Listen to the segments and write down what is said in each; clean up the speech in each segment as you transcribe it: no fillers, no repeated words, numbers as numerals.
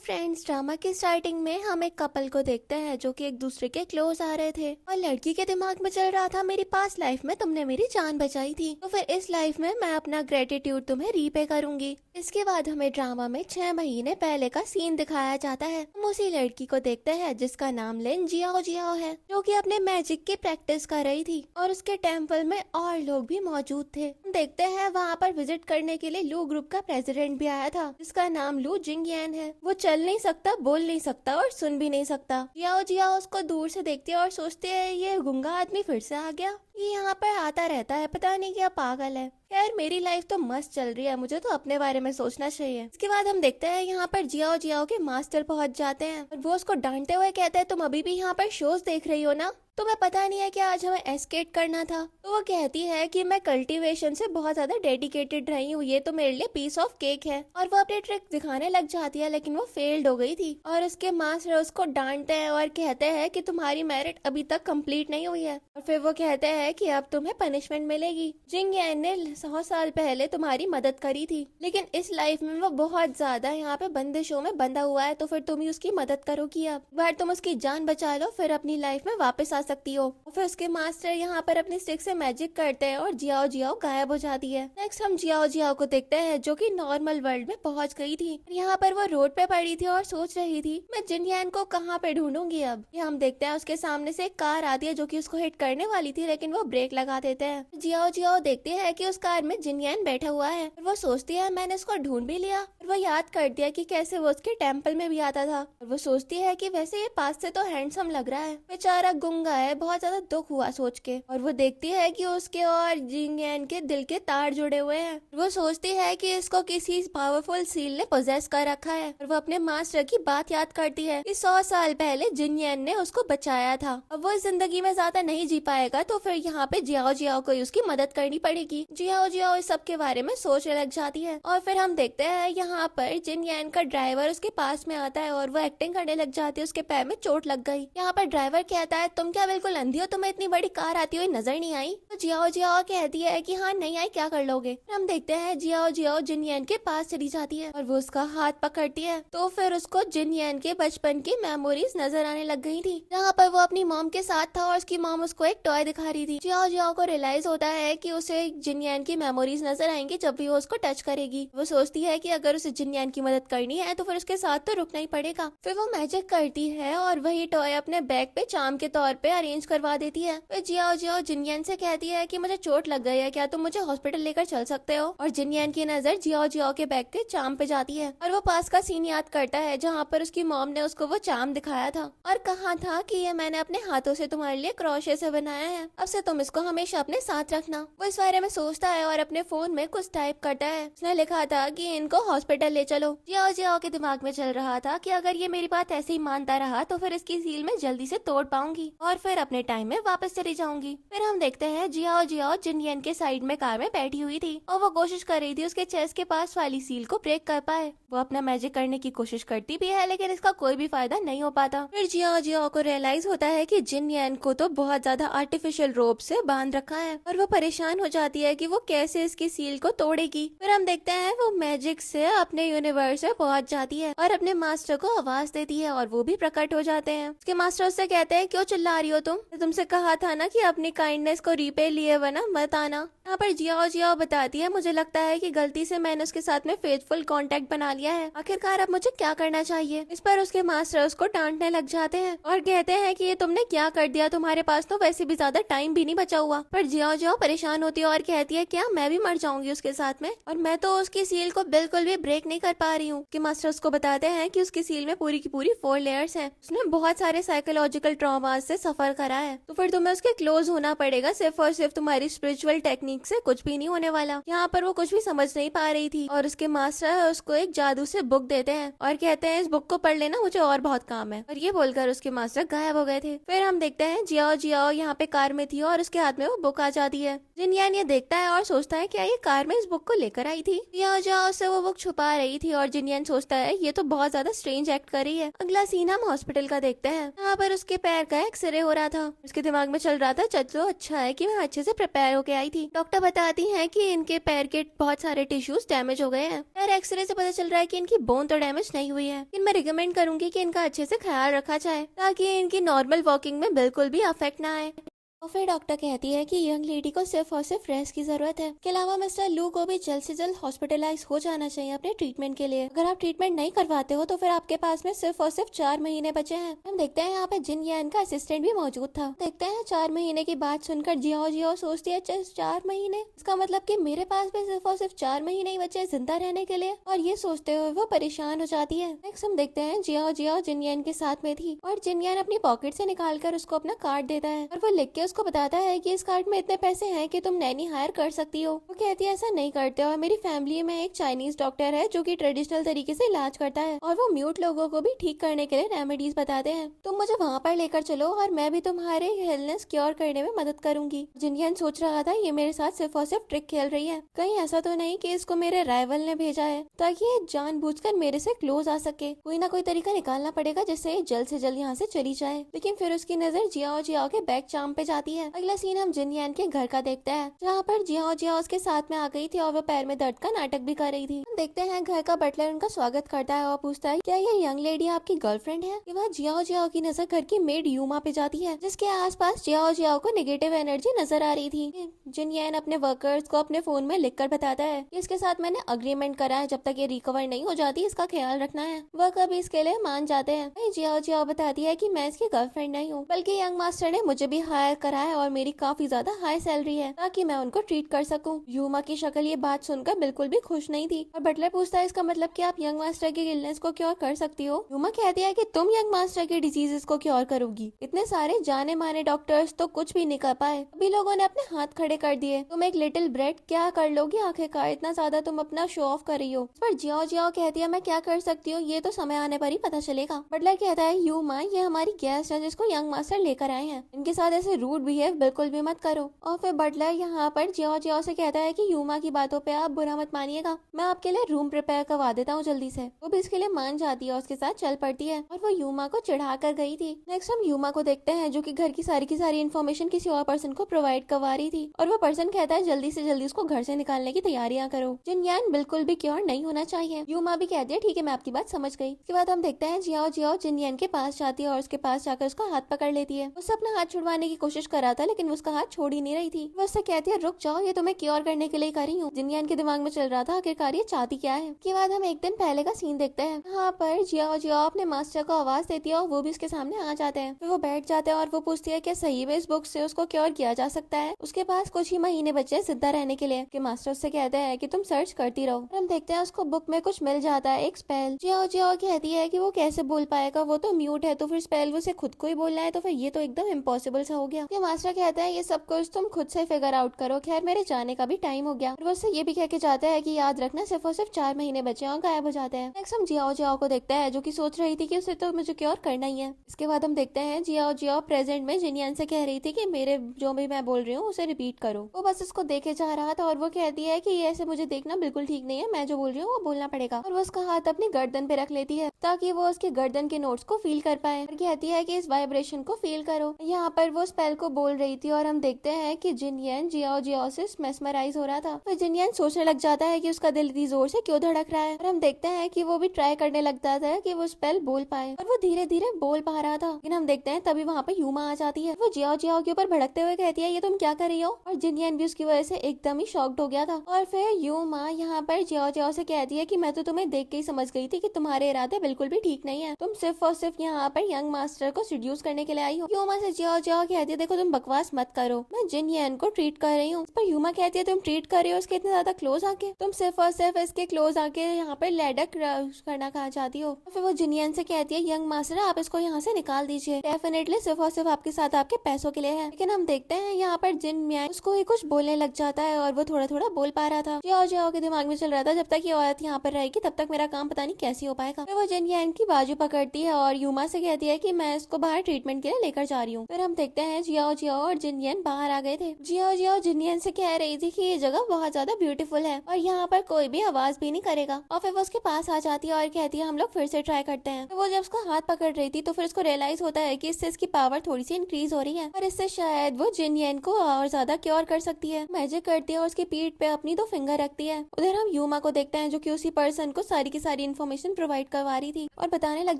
Friends, drama की starting में हम एक कपल को देखते हैं जो कि एक दूसरे के क्लोज आ रहे थे और लड़की के दिमाग में चल रहा था, मेरी पास्ट लाइफ में तुमने मेरी जान बचाई थी, तो फिर इस लाइफ में मैं अपना ग्रेटिट्यूड तुम्हें रीपे करूंगी। इसके बाद हमें ड्रामा में 6 महीने पहले का सीन दिखाया जाता है। हम उसी लड़की को देखते हैं जिसका नाम लिन जियाओ जियाओ है, जो कि अपने मैजिक की प्रैक्टिस कर रही थी और उसके टेम्पल में और लोग भी मौजूद थे। हम देखते हैं वहाँ पर विजिट करने के लिए लू ग्रुप का प्रेसिडेंट भी आया था, जिसका नाम लू जिंगयान है। वो चल नहीं सकता, बोल नहीं सकता और सुन भी नहीं सकता। जियाओ जियाओ उसको दूर से देखती है और सोचते है ये गूंगा आदमी फिर से आ गया, ये यहाँ पर आता रहता है, पता नहीं क्या पागल है। खैर मेरी लाइफ तो मस्त चल रही है, मुझे तो अपने बारे में सोचना चाहिए। इसके बाद हम देखते हैं यहाँ पर जियाओ जियाओ के मास्टर पहुंच जाते हैं और वो उसको डांटते हुए कहते हैं तुम अभी भी यहाँ पर शोज देख रही हो ना, तुम्हें पता नहीं है कि आज हमें एस्केट करना था। तो वो कहती है कि मैं कल्टीवेशन से बहुत ज्यादा डेडिकेटेड रही हूँ, ये तो मेरे लिए पीस ऑफ केक है। और वो अपनी ट्रिक दिखाने लग जाती है, लेकिन वो फेल्ड हो गई थी और उसके मास्टर उसको डांटते हैं और कहते हैं कि तुम्हारी मेरिट अभी तक कंप्लीट नहीं हुई है। और फिर वो कहते हैं कि अब तुम्हें पनिशमेंट मिलेगी। जिंगयान ने 100 साल पहले तुम्हारी मदद करी थी, लेकिन इस लाइफ में वो बहुत ज्यादा यहाँ पे बंदिशों में बंधा हुआ है, तो फिर तुम ही उसकी मदद करोगी। अब बार तुम उसकी जान बचा लो, फिर अपनी लाइफ में वापस आ सकती हो। फिर उसके मास्टर यहाँ पर अपनी स्टिक से मैजिक करते हैं और जियाओ जियाओ गायब हो जाती है। नेक्स्ट हम जियाओ जियाओ को देखते हैं जो कि नॉर्मल वर्ल्ड में पहुंच गई थी। यहाँ पर वो रोड पे पड़ी थी और सोच रही थी मैं जिनयान को कहाँ पे ढूंढूंगी। अब ये हम देखते हैं उसके सामने से एक कार आती है जो कि उसको हिट करने वाली थी, लेकिन वो ब्रेक लगा देते हैं। जियाओ जियाओ देखते हैं कि उस कार में जिनयान बैठा हुआ है और वो सोचती है मैंने उसको ढूंढ भी लिया। और वो याद करती है कि कैसे वो उसके टेम्पल में भी आता था और वो सोचती है कि वैसे ये पास से तो हैंडसम लग रहा है, बेचारा गूंगा है। बहुत ज्यादा दुख हुआ सोच के। और वो देखती है कि उसके और जिंगयान के दिल के तार जुड़े हुए हैं। वो सोचती है कि इसको किसी पावरफुल सील ने पोजेस कर रखा है और वो अपने मास्टर की बात याद करती है कि 100 साल पहले जिनयान ने उसको बचाया था। अब वो इस जिंदगी में ज्यादा नहीं जी पाएगा, तो फिर यहाँ पे जियाओ जियाओ को उसकी मदद करनी पड़ेगी। जियाओ जियाओ इस सब के बारे में सोचने लग जाती है। और फिर हम देखते हैं यहाँ पर जिनयान का ड्राइवर उसके पास में आता है और वो एक्टिंग करने लग जाती है, उसके पैर में चोट लग गई। यहाँ पर ड्राइवर कहता है तुम क्या बिल्कुल अंधी हो, तुम्हें इतनी बड़ी कार आती हुई नजर नहीं आई। तो जियाओ जियाओ कहती है कि हाँ नहीं आई, क्या कर लोगे। हम देखते हैं जियाओ जियाओ जिनयान के पास चली जाती है और वो उसका हाथ पकड़ती है, तो फिर उसको जिनयान के बचपन की मेमोरीज नजर आने लग गई थी, जहाँ पर वो अपनी मॉम के साथ था और उसकी मॉम उसको एक टॉय दिखा रही थी। जियाओ जियाओ को रियलाइज होता है कि उसे जिनयान की मेमोरीज नजर आएंगी जब भी वो उसको टच करेगी। वो सोचती है कि अगर उसे जिनयान की मदद करनी है तो फिर उसके साथ तो रुकना ही पड़ेगा। फिर वो मैजिक करती है और वही टॉय अपने बैग पे चार्म के तौर पे अरेंज करवा देती है। फिर जियाओ जियाओ जिनयान से कहती है कि मुझे चोट लग गई है, क्या तुम मुझे हॉस्पिटल लेकर चल सकते हो। और जिनयान की नजर जियाओ जियाओ के बैग के चार्म पे जाती है और वो पास का सीन याद करता है जहाँ पर उसकी मॉम ने उसको वो चार्म दिखाया था और कहा था कि ये मैंने अपने हाथों से तुम्हारे लिए क्रोशे से बनाया है, अब से तुम इसको हमेशा अपने साथ रखना। वो इस बारे में सोचता है और अपने फोन में कुछ टाइप करता है। उसने लिखा था कि इनको हॉस्पिटल ले चलो। जियाओ जियाओ के दिमाग में चल रहा था कि अगर ये मेरी बात ऐसे ही मानता रहा तो फिर इसकी सील में जल्दी से तोड़ पाऊंगी और फिर अपने टाइम में वापस चली जाऊंगी। फिर हम देखते हैं जियाओ जियाओ जिनयान के साइड में कार में बैठी हुई थी और वो कोशिश कर रही थी उसके चेस्ट के पास वाली सील को ब्रेक कर पाए। वो अपना मैजिक करने की कोशिश करती भी है, लेकिन इसका कोई भी फायदा नहीं हो पाता। फिर जियाओ जियाओ को रियलाइज होता है कि जिनयान को तो बहुत ज्यादा आर्टिफिशियल रोप से बांध रखा है और वो परेशान हो जाती है कि वो कैसे इसकी सील को तोड़ेगी। फिर हम देखते हैं वो मैजिक से अपने यूनिवर्स में पहुंच जाती है और अपने मास्टर को आवाज देती है और वो भी प्रकट हो जाते हैं। उसके मास्टर उससे कहते हैं क्यों चिल्ला रही हो तुमसे कहा था ना कि अपनी काइंडनेस को रीपे लिए वरना मत आना। यहाँ पर जियाओ जियाओ बताती है मुझे लगता है कि गलती से मैंने उसके साथ में फेथफुल कांटेक्ट बना लिया है, आखिरकार अब मुझे क्या करना चाहिए। इस पर उसके मास्टर उसको डांटने लग जाते हैं और कहते हैं कि ये तुमने क्या कर दिया, तुम्हारे पास तो वैसे भी ज्यादा टाइम भी नहीं बचा हुआ। पर जियाओ जियाओ परेशान होती है और कहती है क्या मैं भी मर जाऊंगी उसके साथ में, और मैं तो उसकी सील को बिल्कुल भी ब्रेक नहीं कर पा रही हूँ। कि मास्टर उसको बताते हैं कि उसकी सील में पूरी की पूरी 4 लेयर्स हैं, उसने बहुत सारे साइकोलॉजिकल ट्रॉमा से सफर करा है, तो फिर तुम्हें उसके क्लोज होना पड़ेगा। सिर्फ और सिर्फ तुम्हारी स्पिरिचुअल टेक्निक से कुछ भी नहीं होने वाला। यहाँ पर वो कुछ भी समझ नहीं पा रही थी और उसके मास्टर उसको एक जादू से बुक देते हैं और कहते हैं इस बुक को पढ़ लेना, मुझे और बहुत काम है। और ये बोलकर उसके मास्टर गायब हो गए थे। फिर हम देखते हैं जियाओ जियाओ यहाँ पे कार में थी और उसके हाथ में वो बुक आ जाती है। जिनयान ये देखता है और सोचता है क्या ये कार में इस बुक को लेकर आई थी। जियाओ जियाओ से वो बुक छुपा रही थी और जिनयान सोचता है ये तो बहुत ज्यादा स्ट्रेंज एक्ट कर रही है। अगला सीन हम हॉस्पिटल का देखते हैं। यहाँ पर उसके पैर का एक्सरे हो रहा था। उसके दिमाग में चल रहा था चलो अच्छा है कि मैं अच्छे से प्रिपेयर होके आई थी। डॉक्टर बताती है कि इनके पैर के बहुत सारे टिश्यूज डैमेज हो गए हैं। पैर एक्सरे से पता चल रहा है कि इनकी बोन तो डैमेज नहीं हुई है, लेकिन मैं रिकमेंड करूंगी कि इनका अच्छे से ख्याल रखा जाए ताकि इनकी नॉर्मल वॉकिंग में बिल्कुल भी अफेक्ट ना आए। और फिर डॉक्टर कहती है कि यंग लेडी को सिर्फ और सिर्फ रेस्ट की जरूरत है। इसके अलावा मिस्टर लू को भी जल्द से जल्द हॉस्पिटलाइज हो जाना चाहिए अपने ट्रीटमेंट के लिए। अगर आप ट्रीटमेंट नहीं करवाते हो तो फिर आपके पास में सिर्फ और सिर्फ 4 महीने बचे हैं। हम देखते हैं यहाँ पे जिन यान का असिस्टेंट भी मौजूद था। देखते हैं 4 महीने की बात सुनकर जियाओ जियाओ सोचती है 4 महीने, इसका मतलब कि मेरे पास भी सिर्फ और सिर्फ 4 महीने ही बचे जिंदा रहने के लिए। और ये सोचते हुए वो परेशान हो जाती है। नेक्स्ट हम देखते हैं जियाओ जियाओ जिन यान के साथ में थी और जिन यान अपनी पॉकेट से निकाल कर उसको अपना कार्ड देता है और वो लिख के उसको बताता है कि इस कार्ड में इतने पैसे हैं कि तुम नैनी हायर कर सकती हो। वो कहती है ऐसा नहीं करते और मेरी फैमिली में एक चाइनीज डॉक्टर है जो कि ट्रेडिशनल तरीके से इलाज करता है और वो म्यूट लोगों को भी ठीक करने के लिए रेमेडीज बताते हैं। तुम मुझे वहाँ पर लेकर चलो और मैं भी तुम्हारे हेल्थनेस क्योर करने में मदद करूंगी। जिनयान सोच रहा था ये मेरे साथ सिर्फ और सिर्फ ट्रिक खेल रही है, कहीं ऐसा तो नहीं कि इसको मेरे राइवल ने भेजा है ताकि ये जानबूझकर मेरे से क्लोज आ सके। कोई ना कोई तरीका निकालना पड़ेगा जिससे ये जल्द से जल्द यहाँ से चली जाए। लेकिन फिर उसकी नजर जियाओ जियाओ के बैग चाम पे जाती है। अगला सीन हम जिनयान के घर का देखते हैं जहाँ पर जियाओ जियाओ उसके साथ में आ गई थी और वो पैर में दर्द का नाटक भी कर रही थी। हम देखते हैं घर का बटलर उनका स्वागत करता है और पूछता है क्या ये यंग लेडी आपकी गर्लफ्रेंड है। ये बात जियाओ जियाओ की नजर घर की मेड यूमा पे जाती है जिसके आसपास जियाओ जियाओ को नेगेटिव एनर्जी नजर आ रही थी। जिनयान अपने वर्कर्स को अपने फोन में लिखकर बताता है कि इसके साथ मैंने अग्रीमेंट करा है, जब तक ये रिकवर नहीं हो जाती इसका ख्याल रखना है। वह कभी इसके लिए मान जाते हैं। जियाओ जियाओ बताती है कि मैं इसकी गर्लफ्रेंड नहीं हूँ, बल्कि यंग मास्टर ने मुझे भी हायर करा है और मेरी काफी ज्यादा हाई सैलरी है ताकि मैं उनको ट्रीट कर सकूं। यूमा की शक्ल ये बात सुनकर बिल्कुल भी खुश नहीं थी और बटलर पूछता है इसका मतलब कि आप यंग मास्टर की इलनेस को क्योर कर सकती हो। यूमा कहती है कि तुम यंग मास्टर के डिजीजेस को क्योर करोगी, इतने सारे जाने माने डॉक्टर्स तो कुछ भी नहीं कर पाए, अभी लोगों ने अपने हाथ खड़े कर दिए, तुम एक लिटिल ब्रेड क्या कर लोगी आखिरकार, इतना ज्यादा तुम अपना शो ऑफ कर रही हो। इस पर जियाओ जियाओ कहती है मैं क्या कर सकती हूँ ये तो समय आने पर ही पता चलेगा। बटलर कहता है यूमा ये हमारी गेस्ट है जिसको यंग मास्टर लेकर आए हैं, इनके साथ ऐसे रूड बिहेव बिल्कुल भी मत करो। और फिर बटलर यहाँ पर जियाओ जियाओ से कहता है कि यूमा की बातों पे आप बुरा मत मानिएगा, मैं आपके लिए रूम प्रिपेयर करवा देता हूँ जल्दी से। वो भी इसके लिए मान जाती है और उसके साथ चल पड़ती है और वो यूमा को चढ़ा कर गई थी। नेक्स्ट हम यूमा को देखते हैं जो कि घर की सारी इन्फॉर्मेशन किसी और पर्सन को प्रोवाइड करवा रही थी और वो पर्सन कहता है जल्दी से जल्दी उसको घर से निकालने की तैयारियां करो। जिनयान बिल्कुल भी क्योर नहीं होना चाहिए। यूमा भी कहती है ठीक है मैं आपकी बात समझ गई। इसके बाद हम देखते हैं जियाओ जियाओ जिनयान के पास जाती है और उसके पास जाकर उसका हाथ पकड़ लेती है। उससे अपना हाथ छुड़वाने की कोशिश कर रहा था लेकिन उसका हाथ छोड़ ही नहीं रही थी। वो उससे कहती है रुक जाओ ये तो मैं क्योर करने के लिए कर रही हूँ। जिनयान के दिमाग में चल रहा था आखिरकार ये चाहती क्या है। इसके बाद हम एक दिन पहले का सीन देखते हैं। यहाँ पर जियाओ जियाओ अपने मास्टर को आवाज देती है और वो भी उसके सामने आ जाते हैं। फिर वो बैठ जाते हैं और वो पूछती है क्या सही में इस बुक से उसको क्योर किया जा सकता है। उसके पास कुछ ही महीने बचे जिंदा रहने के लिए। मास्टर उससे कहते हैं कि तुम सर्च करती रहो। हम देखते हैं उसको बुक में कुछ मिल जाता है, एक स्पेल। जियाओ जियाओ कहती है कि वो कैसे बोल पाएगा, वो तो म्यूट है, तो फिर स्पेल उसे खुद को ही बोलना है, तो फिर ये तो एकदम इम्पॉसिबल सा हो गया। मास्टर कहता है ये सब कुछ तुम खुद से फिगर आउट करो, खैर मेरे जाने का भी टाइम हो गया। और वो उससे ये भी कह के जाता है कि याद रखना सिर्फ और सिर्फ 4 महीने बचे और गायब हो जाते हैं। नेक्स्ट हम जियाओ जियाओ को देखते हैं जो कि सोच रही थी कि उसे तो मुझे क्योर करना ही है। इसके बाद हम देखते हैं जियाओ जियाओ प्रेजेंट में जिनयान से कह रही थी कि मेरे जो भी मैं बोल रही हूँ उसे रिपीट करो। वो बस उसको देखे जा रहा था और वो कहती है कि ये ऐसे मुझे देखना बिल्कुल ठीक नहीं है, मैं जो बोल रही हूँ वो बोलना पड़ेगा। और वो उसका हाथ अपनी गर्दन पे रख लेती है ताकि वो उसके गर्दन के नोट्स को फील कर पाए और कहती है कि इस वाइब्रेशन को फील करो। यहाँ पर वो स्पेल को बोल रही थी और हम देखते हैं कि जिनयान जियाओ जियाओ से मेस्मराइज हो रहा था। तो जिनयान सोचने लग जाता है कि उसका दिल इतनी जोर से क्यों धड़क रहा है और हम देखते हैं कि वो भी ट्राई करने लग जाता है कि वो स्पेल बोल पाए और वो धीरे धीरे बोल पा रहा था। लेकिन हम देखते हैं तभी वहाँ पे यूमा आ जाती है। वो जियाओ जियाओ के ऊपर भड़कते हुए कहती है ये तुम क्या कर रही हो। और जिनयान भी उसकी वजह से एकदम ही शॉक्ड हो गया था। और फिर यूमा यहाँ पर जियाओ जियाओ से कहती है कि मैं तो तुम्हें देख के ही समझ गई थी कि तुम्हारे इरादे बिल्कुल भी ठीक नहीं है, तुम सिर्फ और सिर्फ यहाँ पर यंग मास्टर को सिड्यूस करने के लिए आई हो। यूमा से जियाओ जियाओ कहती है देखो तुम बकवास मत करो, मैं जिनयान को ट्रीट कर रही हूँ। पर यूमा कहती है तुम ट्रीट कर रही हो उसके इतने ज्यादा क्लोज आके, तुम सिर्फ और सिर्फ इसके क्लोज आके यहाँ पर लैडक करना कहा चाहती हो। फिर वो जिनयान से कहती है यंग मास्टर आप इसको यहाँ से निकाल दीजिए, डेफिनेटली सिर्फ और सिर्फ आपके साथ आपके पैसों के लिए है। लेकिन हम देखते हैं यहाँ पर जिनयान उसको ही कुछ बोलने लग जाता है और वो थोड़ा थोड़ा बोल पा रहा था। जियाओ जियाओ के दिमाग में चल रहा था जब तक ये औरत यहाँ पर रहेगी तब तक मेरा काम पता नहीं कैसे हो पाएगा। फिर वो जिनयान की बाजू पकड़ती है और यूमा से कहती है कि मैं इसको बाहर ट्रीटमेंट के लिए लेकर जा रही हूँ। फिर हम देखते हैं जियाओ जियाओ जियाओ और जिनयन बाहर आ गए थे। जियाओ जियाओ जिनयन से कह रही थी कि ये जगह बहुत ज्यादा ब्यूटीफुल है और यहाँ पर कोई भी आवाज भी नहीं करेगा। और फिर वो उसके पास आ जाती है और कहती है हम लोग फिर से ट्राई करते हैं। तो वो जब उसका हाथ पकड़ रही थी तो फिर उसको रियलाइज होता है कि इससे इसकी पावर थोड़ी सी इंक्रीज हो रही है और इससे शायद वो जिनयन को और ज्यादा क्योर कर सकती है। मैजिक करती है और उसकी पीठ पे अपनी 2 फिंगर रखती है। उधर हम यूमा को देखते हैं जो कि उसी पर्सन को सारी की सारी इन्फॉर्मेशन प्रोवाइड करवा रही थी और बताने लग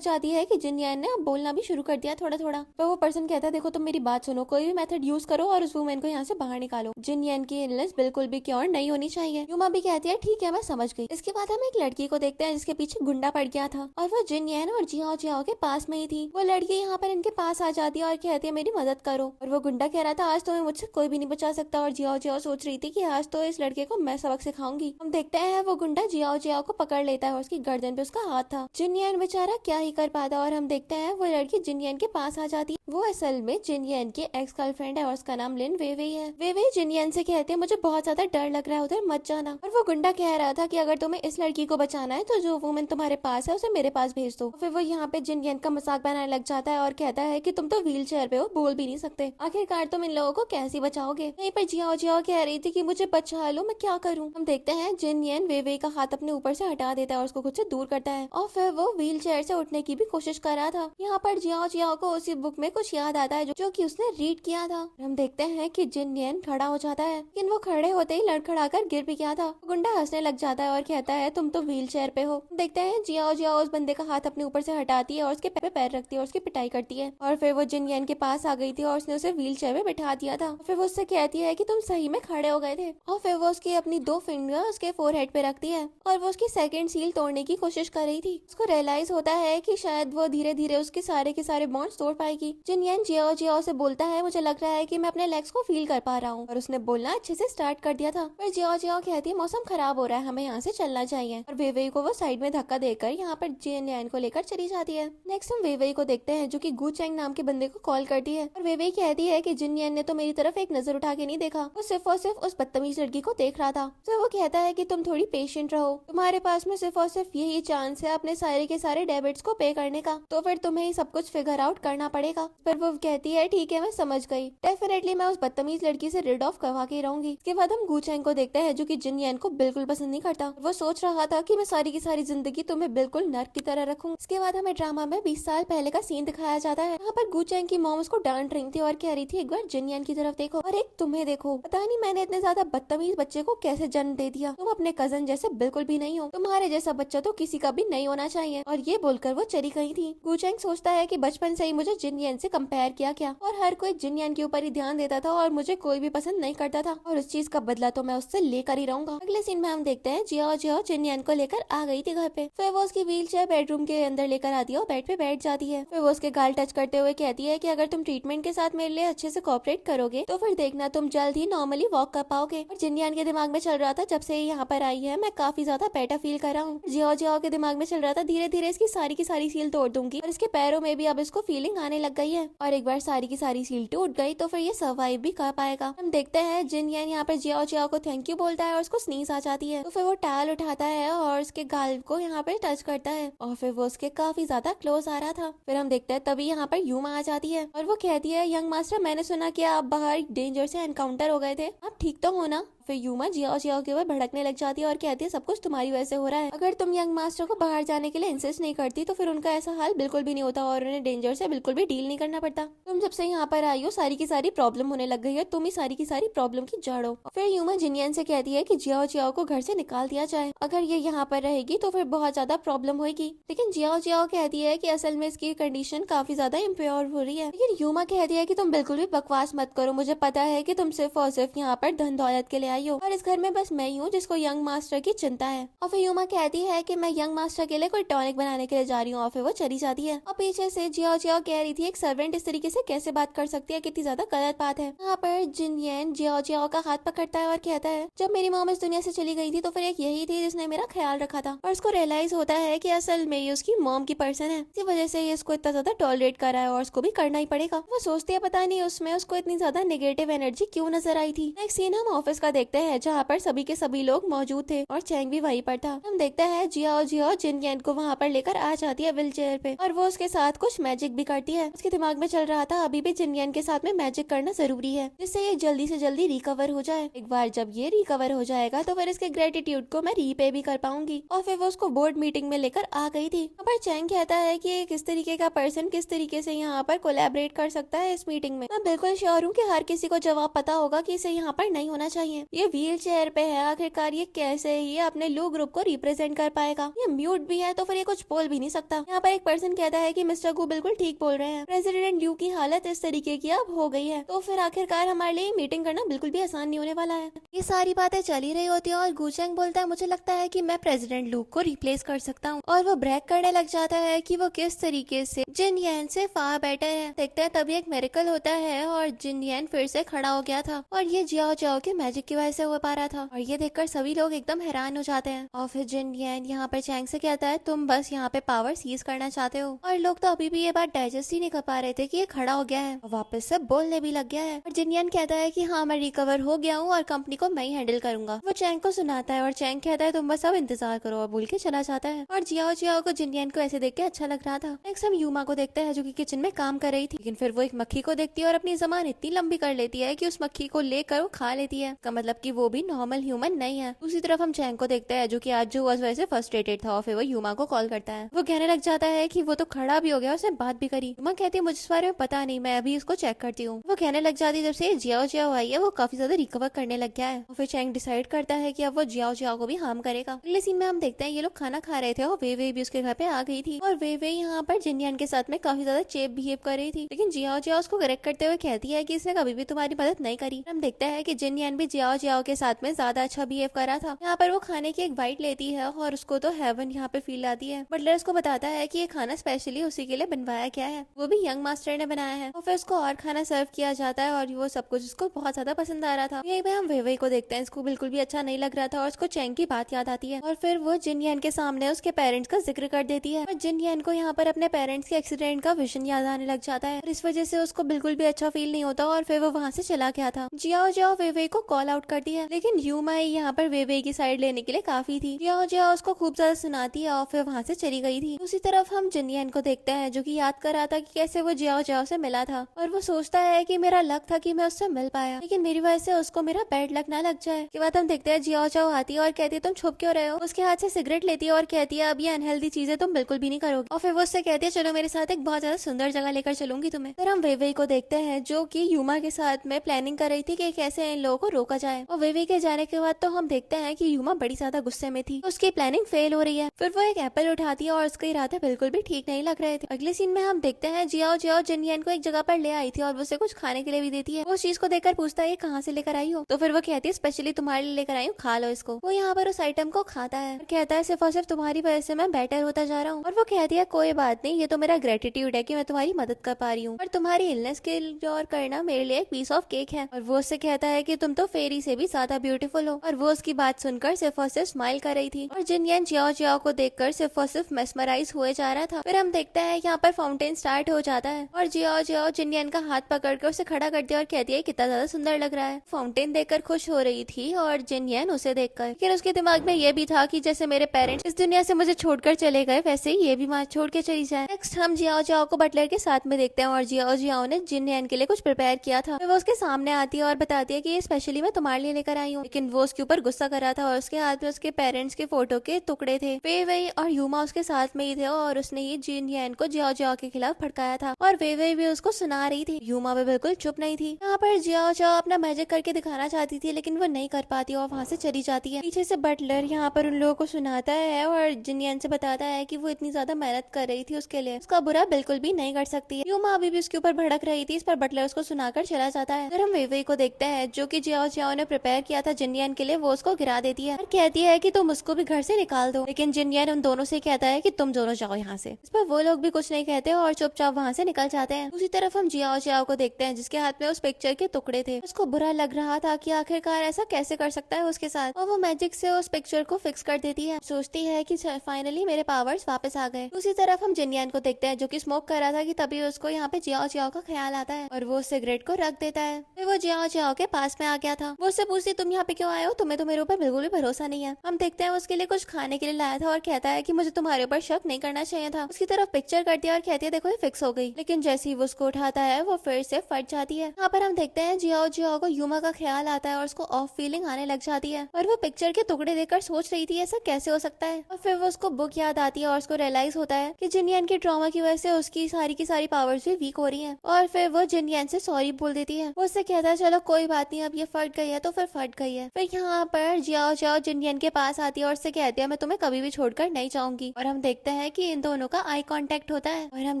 जाती है कि जिनयन ने अब बोलना भी शुरू कर दिया थोड़ा थोड़ा। तो वो पर्सन कहता है देखो तुम मेरी बात सुनो, कोई भी मेथड यूज करो और उस वुमेन को यहाँ से बाहर निकालो। जिनयन की इलनेस बिल्कुल भी क्योर नहीं होनी चाहिए। यूमा भी कहती है ठीक है मैं समझ गई। इसके बाद हम एक लड़की को देखते हैं जिसके पीछे गुंडा पड़ गया था और वो जिनयन और जियाओ जियाओ के पास में ही थी। वो लड़की यहाँ पर इनके पास आ जाती है और कहती है मेरी मदद करो। और वो गुंडा कह रहा था आज तुम्हें मुझसे कोई भी नहीं बचा सकता और जियाओ जियाओ सोच रही थी कि आज तो इस लड़के को मैं सबक सिखाऊंगी। हम देखते हैं वो गुंडा जियाओ जियाओ को पकड़ लेता है और उसकी गर्दन पे उसका हाथ था। जिनयन बेचारा क्या ही कर पाता और हम देखते हैं वो लड़की जिनयन के पास आ जाती है। वो असल में जिनयन के एक्स गर्लफ्रेंड है और उसका नाम लिन वेवेई है। वेवेई जिनयन से कहते हैं मुझे बहुत ज्यादा डर लग रहा है, उधर मत जाना। और वो गुंडा कह रहा था कि अगर तुम्हें इस लड़की को बचाना है तो जो वुमेन तुम्हारे पास है उसे मेरे पास भेज दो। फिर वो यहाँ पे जिनयन का मजाक बनाने लग जाता है और कहता है कि तुम तो व्हील चेयर पे हो, बोल भी नहीं सकते, आखिरकार तुम इन लोगों को कैसे बचाओगे। यहीं पर जियाओ जियाओ कह रही थी कि मुझे बचा लो, मैं क्या करूँ। हम देखते हैं जिनयन वेवेई का हाथ अपने ऊपर से हटा देता है और उसको खुद से दूर करता है और फिर वो व्हील चेयर से उठने की भी कोशिश कर रहा था। यहाँ पर जियाओ जियाओ को उसी बुक में कुछ याद आता है जो कि उसने रीड किया था। हम देखते हैं कि जिनयन खड़ा हो जाता है लेकिन वो खड़े होते ही लड़खड़ाकर गिर भी गया था। गुंडा हंसने लग जाता है और कहता है तुम तो व्हील चेयर पे हो। देखते हैं जियाओ जियाओ उस बंदे का हाथ अपने ऊपर से हटाती है और उसके पैर रखती है और उसकी पिटाई करती है और फिर वो जिनयन के पास आ गई थी और उसने उसे व्हील चेयर में बिठा दिया था। फिर वो उससे कहती है कि तुम सही में खड़े हो गए थे और फिर वो उसकी अपनी 2 फिंगर उसके फोरहेड पे रखती है और वो उसकी सेकंड सील तोड़ने की कोशिश कर रही थी। उसको रियलाइज होता है कि शायद वो धीरे धीरे उसके सारे के सारे बॉन्ड्स तोड़ पाएगी। जिनयन जियाओ जियाओ से बोलता है मुझे लग रहा है कि मैं अपने लेग्स को फील कर पा रहा हूँ और उसने बोलना अच्छे से स्टार्ट कर दिया था। फिर जियाओ जियाओ कहती है मौसम खराब हो रहा है, हमें यहाँ से चलना चाहिए और वेवेई को वो साइड में धक्का देकर यहाँ पर जिनयन को लेकर चली जाती है। नेक्स्ट हम वेवेई को देखते हैं जो कि गू चेंग नाम के बंदे को कॉल करती है और वेवेई कहती है कि जिनयन ने तो मेरी तरफ एक नजर उठा के नहीं देखा, वो सिर्फ और सिर्फ उस बदतमीज लड़की को देख रहा था। तो वो कहता है कि तुम थोड़ी पेशेंट रहो, तुम्हारे पास में सिर्फ और सिर्फ यही चांस है अपने सारे के सारे डेबिट्स को पे करने का, तो फिर तुम्हें ही सब कुछ फिगर आउट करना पड़ेगा। फिर वो कहती है ठीक है मैं समझ गई, डेफिनेटली मैं उस बदतमीज लड़की से रिड ऑफ करवा के रहूंगी। इसके बाद हम गू चेंग को देखते हैं जो कि जिनयन को बिल्कुल पसंद नहीं करता। वो सोच रहा था कि मैं सारी की सारी जिंदगी तुम्हें बिल्कुल नर्क की तरह रखूं। इसके बाद हमें ड्रामा में 20 साल पहले का सीन दिखाया जाता है। यहाँ पर गू चेंग की मॉम उसको डांट रही थी और कह रही थी एक बार जिनयन की तरफ देखो और एक तुम्हें देखो, पता नहीं मैंने इतने ज्यादा बदतमीज बच्चे को कैसे जन्म दे दिया, तुम अपने कजन जैसे बिल्कुल भी नहीं हो, तुम्हारे जैसा बच्चा तो किसी का भी नहीं होना चाहिए। और ये बोलकर वो चली गई थी। गू चेंग सोचता है कि बचपन से ही मुझे जिनयन से कंपेयर किया क्या और हर कोई जिनयन के ऊपर ही ध्यान देता था और मुझे कोई भी पसंद नहीं करता था और उस चीज का बदला तो मैं उससे लेकर ही रहूंगा। अगले सीन में हम देखते हैं जियाओ जियाओ जिनयन को लेकर आ गई थी घर पे। फिर वो उसकी व्हील चेयर बेडरूम के अंदर लेकर आती है और बेड पे बैठ जाती है। फिर वो उसके गाल टच करते हुए कहती है कि अगर तुम ट्रीटमेंट के साथ मेरे लिए अच्छे से कोऑपरेट करोगे तो फिर देखना तुम जल्द ही नॉर्मली वॉक कर पाओगे। और जिनयन के दिमाग में चल रहा था जब से ये यहाँ पर आई है मैं काफी ज्यादा बेटर फील कर रहा हूँ। जियाओ जियाओ के दिमाग में चल रहा था धीरे धीरे इसकी सारी की सारी सील तोड़ दूंगी और इसके पैरों में भी अब इसको फीलिंग आने लग गई है और एक बार सारी की सारी सील टूट गई तो फिर ये सर्वाइव भी कर पाएगा। हम देखते हैं जिनयन यहाँ पर जियाओ जियाओ को थैंक यू बोलता है और उसको स्नीज आ जाती है तो फिर वो टाल उठाता है और उसके गाल को यहाँ पर टच करता है और फिर वो उसके काफी ज्यादा क्लोज आ रहा था। फिर हम देखते हैं तभी यहाँ पर यूमा आ जाती है और वो कहती है यंग मास्टर मैंने सुना कि आप बाहर डेंजर से एनकाउंटर हो गए थे, आप ठीक तो हो ना। फिर यूमा जियाओ जियाओ के ऊपर भड़कने लग जाती है और कहती है सब कुछ तुम्हारी वजह से हो रहा है, अगर तुम यंग मास्टर को बाहर जाने के लिए इंसिस्ट नहीं करती तो फिर उनका ऐसा हाल बिल्कुल भी नहीं होता और उन्हें डेंजर से बिल्कुल भी डील नहीं करना पड़ता। तुम जब से यहाँ पर आई हो सारी की सारी प्रॉब्लम होने लग गई है, तुम ही सारी की सारी प्रॉब्लम की जड़ हो। फिर यूमा जिनयन से कहती है कि जियाओ जियाओ को घर से निकाल दिया जाए, अगर ये यहाँ पर रहेगी तो फिर बहुत ज्यादा प्रॉब्लम होगी। लेकिन जियाओ जियाओ कहती है कि असल में इसकी कंडीशन काफी ज्यादा इम्प्योर हो रही है। लेकिन यूमा कहती है कि तुम बिल्कुल भी बकवास मत करो, मुझे पता है कि तुम सिर्फ और सिर्फ यहाँ पर धन दौलत के लिए आई हो और इस घर में बस मैं ही हूँ जिसको यंग मास्टर की चिंता है। और फिर यूमा कहती है कि मैं यंग मास्टर के लिए कोई टॉनिक बनाने के लिए जा रही हूँ और फिर वो चली जाती है। और पीछे से जियाओ जियाओ कह रही थी एक सर्वेंट इस तरीके से कैसे बात कर सकती है, कितनी ज्यादा गलत बात है। यहाँ पर जिनयन जियाओ जियाओ का हाथ पकड़ता है और कहता है जब मेरी मॉम इस दुनिया से चली गई थी तो फिर एक यही थी जिसने मेरा ख्याल रखा था और उसको रियलाइज होता है कि असल में ये उसकी मॉम की पर्सन है, इसी वजह से ये इसको इतना ज्यादा टॉलरेट कर रहा है और उसको भी करना ही पड़ेगा। वो सोचती है पता नहीं उसमें उसको इतनी ज्यादा नेगेटिव एनर्जी क्यों नजर आई थी। नेक्स्ट सीन हम ऑफिस का देखते देखते हैं जहाँ पर सभी के सभी लोग मौजूद थे और चैंग भी वहीं पर था। हम देखते हैं जियाओ जियाओ जिन यान को वहाँ पर लेकर आ जाती है व्हील चेयर पे और वो उसके साथ कुछ मैजिक भी करती है। उसके दिमाग में चल रहा था अभी भी जिन यान के साथ में मैजिक करना जरूरी है जिससे ये जल्दी से जल्दी रिकवर हो जाए। एक बार जब ये रिकवर हो जाएगा तो फिर इसके ग्रेटिट्यूड को मैं रीपे भी कर पाऊंगी। और फिर वो उसको बोर्ड मीटिंग में लेकर आ गई थी। यहाँ पर चैंग कहता है कि किस तरीके का पर्सन किस तरीके से यहाँ पर कोलैबोरेट कर सकता है इस मीटिंग में। मैं बिल्कुल श्योर हूँ कि हर किसी को जवाब पता होगा कि इसे यहाँ पर नहीं होना चाहिए। ये व्हील चेयर पे है, आखिरकार ये कैसे ये अपने लो ग्रुप को रिप्रेजेंट कर पाएगा। ये म्यूट भी है तो फिर ये कुछ बोल भी नहीं सकता। यहाँ पर एक पर्सन कहता है कि मिस्टर गु बिल्कुल ठीक बोल रहे हैं, प्रेसिडेंट ल्यू की हालत इस तरीके की अब हो गई है तो फिर आखिरकार हमारे लिए मीटिंग करना बिल्कुल भी आसान नहीं होने वाला है। ये सारी बातें चली रही होती है और गुचेंग बोलता है मुझे लगता है कि मैं प्रेसिडेंट लू को रिप्लेस कर सकता हूँ और वो ब्रेक करने लग जाता है कि वो किस तरीके से जिन यान से फार बेटर है। देखते हैं तभी एक मेरेकल होता है और जिन यान फिर से खड़ा हो गया था और ये जियाओ जियाओ के मैजिक की वजह से हो पा रहा था और ये देखकर सभी लोग एकदम हैरान हो जाते हैं। और फिर जिन यान यहाँ पर चैंग से कहता है तुम बस यहाँ पे पावर सीज करना चाहते हो और लोग तो अभी भी ये बात डाइजेस्ट ही नहीं कर पा रहे थे कि ये खड़ा हो गया है और वापस से बोलने भी लग गया है। और जिन यान कहता है कि हाँ मैं रिकवर हो गया हूँ और कंपनी को मैं ही हैंडल करूंगा। वो चैंग को सुनाता है और चैंग कहता है तुम बस अब इंतजार करो और बोल के चला जाता है। और जियाओ जियाओ को जिन यान को ऐसे देख के अच्छा लग रहा था। नेक्स्ट हम यूमा को देखते हैं जो कि किचन में काम कर रही थी, लेकिन फिर वो एक मक्खी को देखती है और अपनी जबान इतनी लंबी कर लेती है कि उस मक्खी को लेकर वो खा लेती है। का मतलब कि वो भी नॉर्मल ह्यूमन नहीं है। दूसरी तरफ हम चैंग को देखते हैं जो कि आज जो वजह से फ्रस्ट्रेटेड था और फिर वो यूमा को कॉल करता है। वो कहने लग जाता है कि वो तो खड़ा भी हो गया, उसने बात भी करी। यूमा कहती है मुझे इस बारे में पता नहीं, मैं अभी इसको चेक करती हूँ। वो कहने लग जाती है जब से जियाओ जियाओ आई है वो काफी ज्यादा रिकवर करने लग गया है। और फिर चैंग डिसाइड करता है कि अब वो जियाओ जियाओ को भी हार्म करेगा। अगले सीन में हम देखते हैं ये लोग खाना खा रहे थे और वे भी उसके घर पे आ गई थी और वे यहाँ पर जिन यान के साथ में काफी ज्यादा चेप बिहेव कर रही थी। लेकिन जियाओ जियाओ उसको करेक्ट करते हुए कहती है कि इसने कभी भी तुम्हारी मदद नहीं करी। हम देखते हैं कि जिन यान भी जियाओ जियाओ के साथ में ज्यादा अच्छा बिहेव कर रहा था। यहाँ पर वो खाने की एक बाइट लेती है और उसको तो हेवन यहाँ पे फील आती है। बटलर उसको बताता है कि ये खाना स्पेशली उसी के लिए बनवाया गया है, वो भी यंग मास्टर ने बनाया है। और फिर उसको और खाना सर्व किया जाता है और वो सब कुछ उसको बहुत ज्यादा पसंद आ रहा था। यही पे हम वे को देखते हैं, इसको बिल्कुल भी अच्छा नहीं लग रहा था और उसको चैंग की बात याद आती है और फिर वो जिन यान के सामने उसके पेरेंट्स का जिक्र कर देती है और जिन यान को यहाँ पर अपने पेरेंट्स के एक्सीडेंट का विजन याद आने लग जाता है और इस वजह से उसको बिल्कुल भी अच्छा फील नहीं होता और फिर वो वहाँ से चला गया था। जियाओ जियाओ वे को कॉल आउट करती है, लेकिन यूमा यहाँ पर वे की साइड लेने के लिए काफी थी। जियाओ जियाओ उसको खूब ज्यादा सुनाती है और फिर वहाँ से चली गई थी। दूसरी तरफ हम जिन यान को देखते हैं जो कि याद कर रहा था कि कैसे वो जियाओ जियाओ से मिला था और वो सोचता है कि मेरा लक था कि मैं उससे मिल पाया, लेकिन मेरी वजह से उसको मेरा बैड लक ना लग जाए। के बाद हम देखते हैं जियाओ जियाओ आती है और कहती है तुम छुप क्यों रहे हो। उसके हाथ से सिगरेट लेती है और कहती है अब ये अनहेल्दी चीजें तुम बिल्कुल भी नहीं करोगे। और फिर वो उससे कहती है चलो मेरे साथ एक बहुत ज्यादा सुंदर जगह लेकर चलूंगी तुम्हें। फिर हम वे को देखते हैं जो कि यूमा के साथ में प्लानिंग कर रही थी कि कैसे इन लोगों को रोका जाए। और वे के जाने के बाद तो हम देखते हैं कि यूमा बड़ी ज्यादा गुस्से में थी, उसकी प्लानिंग फेल हो रही है। फिर वो एक एप्पल उठाती है और उसके इरादे बिल्कुल भी ठीक नहीं लग रहे थे। अगले सीन में हम देखते हैं जियाओ जियाओ जिन यान को एक जगह पर ले आई थी और उसे कुछ खाने के लिए भी देती है। वो उस चीज को देखकर पूछता है ये कहाँ से लेकर आई हो, तो फिर वो कहती है स्पेशली तुम्हारे लिए लेकर आई हूँ, खा लो इसको। वो यहाँ पर उस आइटम को खाता है और कहता है सिर्फ और सिर्फ तुम्हारी वजह से मैं बेटर होता जा रहा हूँ। और वो कहती है कोई बात नहीं, ये तो मेरा ग्रेटिट्यूड है कि मैं तुम्हारी मदद कर पा रही हूँ और तुम्हारी इलनेस के और करना मेरे लिए एक पीस ऑफ केक है। और वो उससे कहता है कि तुम तो फेरी से भी ज्यादा ब्यूटीफुल हो। और वो उसकी बात सुनकर सिर्फ और सिर्फ स्माइल कर रही थी और जिन यान जियाओ जियाओ को देखकर सिर्फ और सिर्फ मेस्मराइज हुए जा रहा था। फिर हम देखते हैं यहाँ पर फाउंटेन स्टार्ट हो जाता है और जियाओ जियाओ जिन यान का हाथ पकड़कर उसे खड़ा करती है और कहती है कितना ज्यादा सुंदर लग रहा है। फाउंटेन देखकर खुश हो रही थी और जिन यान उसे देखकर, लेकिन उसके दिमाग में ये भी था कि जैसे मेरे पेरेंट्स इस दुनिया से मुझे छोड़कर चले गए वैसे ही ये भी वहाँ छोड़ के चली जाए। नेक्स्ट हम जियाओ जियाओ को बटलर के साथ में देखते हैं और जियाओ जियाओ ने जिन यान के लिए कुछ प्रिपेयर किया था। फिर वो उसके सामने आती है और बताती है कि ये स्पेशली मैं तुम्हारे लिए लेकर आई हूँ, लेकिन वो उसके ऊपर गुस्सा कर रहा था और उसके हाथ में उसके पेरेंट्स के फोटो के टुकड़े थे। वे और यूमा उसके साथ में ही थे और उसने ये जिन यान को जियाओ जियाओ के खिलाफ भड़काया था और वे भी उसको सुना रही थी। यूमा भी बिल्कुल चुप नहीं थी। यहाँ पर जियाओ जियाओ अपना मैजिक करके दिखाना चाहती थी लेकिन वो नहीं कर पाती और वहाँ से चली जाती है। पीछे से बटलर यहाँ पर उन लोगों को सुनाता है और जिन यान से बताता है कि वो इतनी ज्यादा मेहनत कर रही थी उसके लिए, उसका बुरा बिल्कुल भी नहीं कर सकती है। यूमा अभी भी उसके ऊपर भड़क रही थी, इस पर बटलर उसको सुनाकर चला जाता है। फिर हम वे को देखते हैं जो कि जियाओ जियाओ ने प्रिपेयर किया था जिन यान के लिए, वो उसको गिरा देती है और कहती है कि तुम उसको भी घर से निकाल दो, लेकिन जिन यान उन दोनों से कहता है कि तुम दोनों जाओ यहाँ से। इस पर वो लोग भी कुछ नहीं कहते और चुपचाप वहाँ से निकल जाते हैं। दूसरी तरफ हम जियाओ जियाओ को देखते हैं जिसके हाथ में उस पिक्चर के टुकड़े थे। उसको बुरा लग रहा था कि आखिरकार ऐसा कैसे कर सकता है उसके साथ, और वो मैजिक से उस पिक्चर को फिक्स कर देती है। सोचती है कि फाइनली मेरे पावर्स वापस आ गए। दूसरी तरफ हम जिन यान को देखते हैं जो कि स्मोक कर रहा था कि तभी उसको यहाँ पे जियाओ जियाओ का ख्याल आता है और वो सिगरेट को रख देता है। फिर वो जियाओ जियाओ के पास में आ गया था। वो उससे पूछती तुम यहाँ पे क्यों आए हो, तुम्हें तो मेरे ऊपर बिल्कुल भी भरोसा नहीं है। हम देखते हैं उसके लिए कुछ खाने के लिए लाया था और कहता है कि मुझे तुम्हारे ऊपर शक नहीं करना चाहिए था। उसकी तरफ पिक्चर करती है और कहती है देखो ये फिक्स हो गई, लेकिन जैसे ही वो उसको उठाता है वो फिर से फट जाती है। यहाँ पर हम देखते हैं जियाओ जियाओ को यूमा का ख्याल आता है और उसको ऑफ फीलिंग आने लग जाती है और वो पिक्चर के टुकड़े देखकर सोच रही थी ऐसा कैसे हो सकता है। और फिर वो उसको बुक याद आती है और उसको रियलाइज होता है कि जिनयान के ट्रॉमा की वजह से उसकी सारी पावर्स भी वीक हो रही है। और फिर वो जिनयान से सॉरी बोल देती है। वो उससे कहता है चलो कोई बात नहीं, अब ये फट गई है तो फिर फट गई है। फिर यहाँ पर जियाओ जियाओ जिनयान के पास आती है और उससे कहती है मैं तुम्हें कभी भी छोड़कर नहीं जाऊंगी। और हम देखते हैं कि इन दोनों का आई कांटेक्ट होता है और हम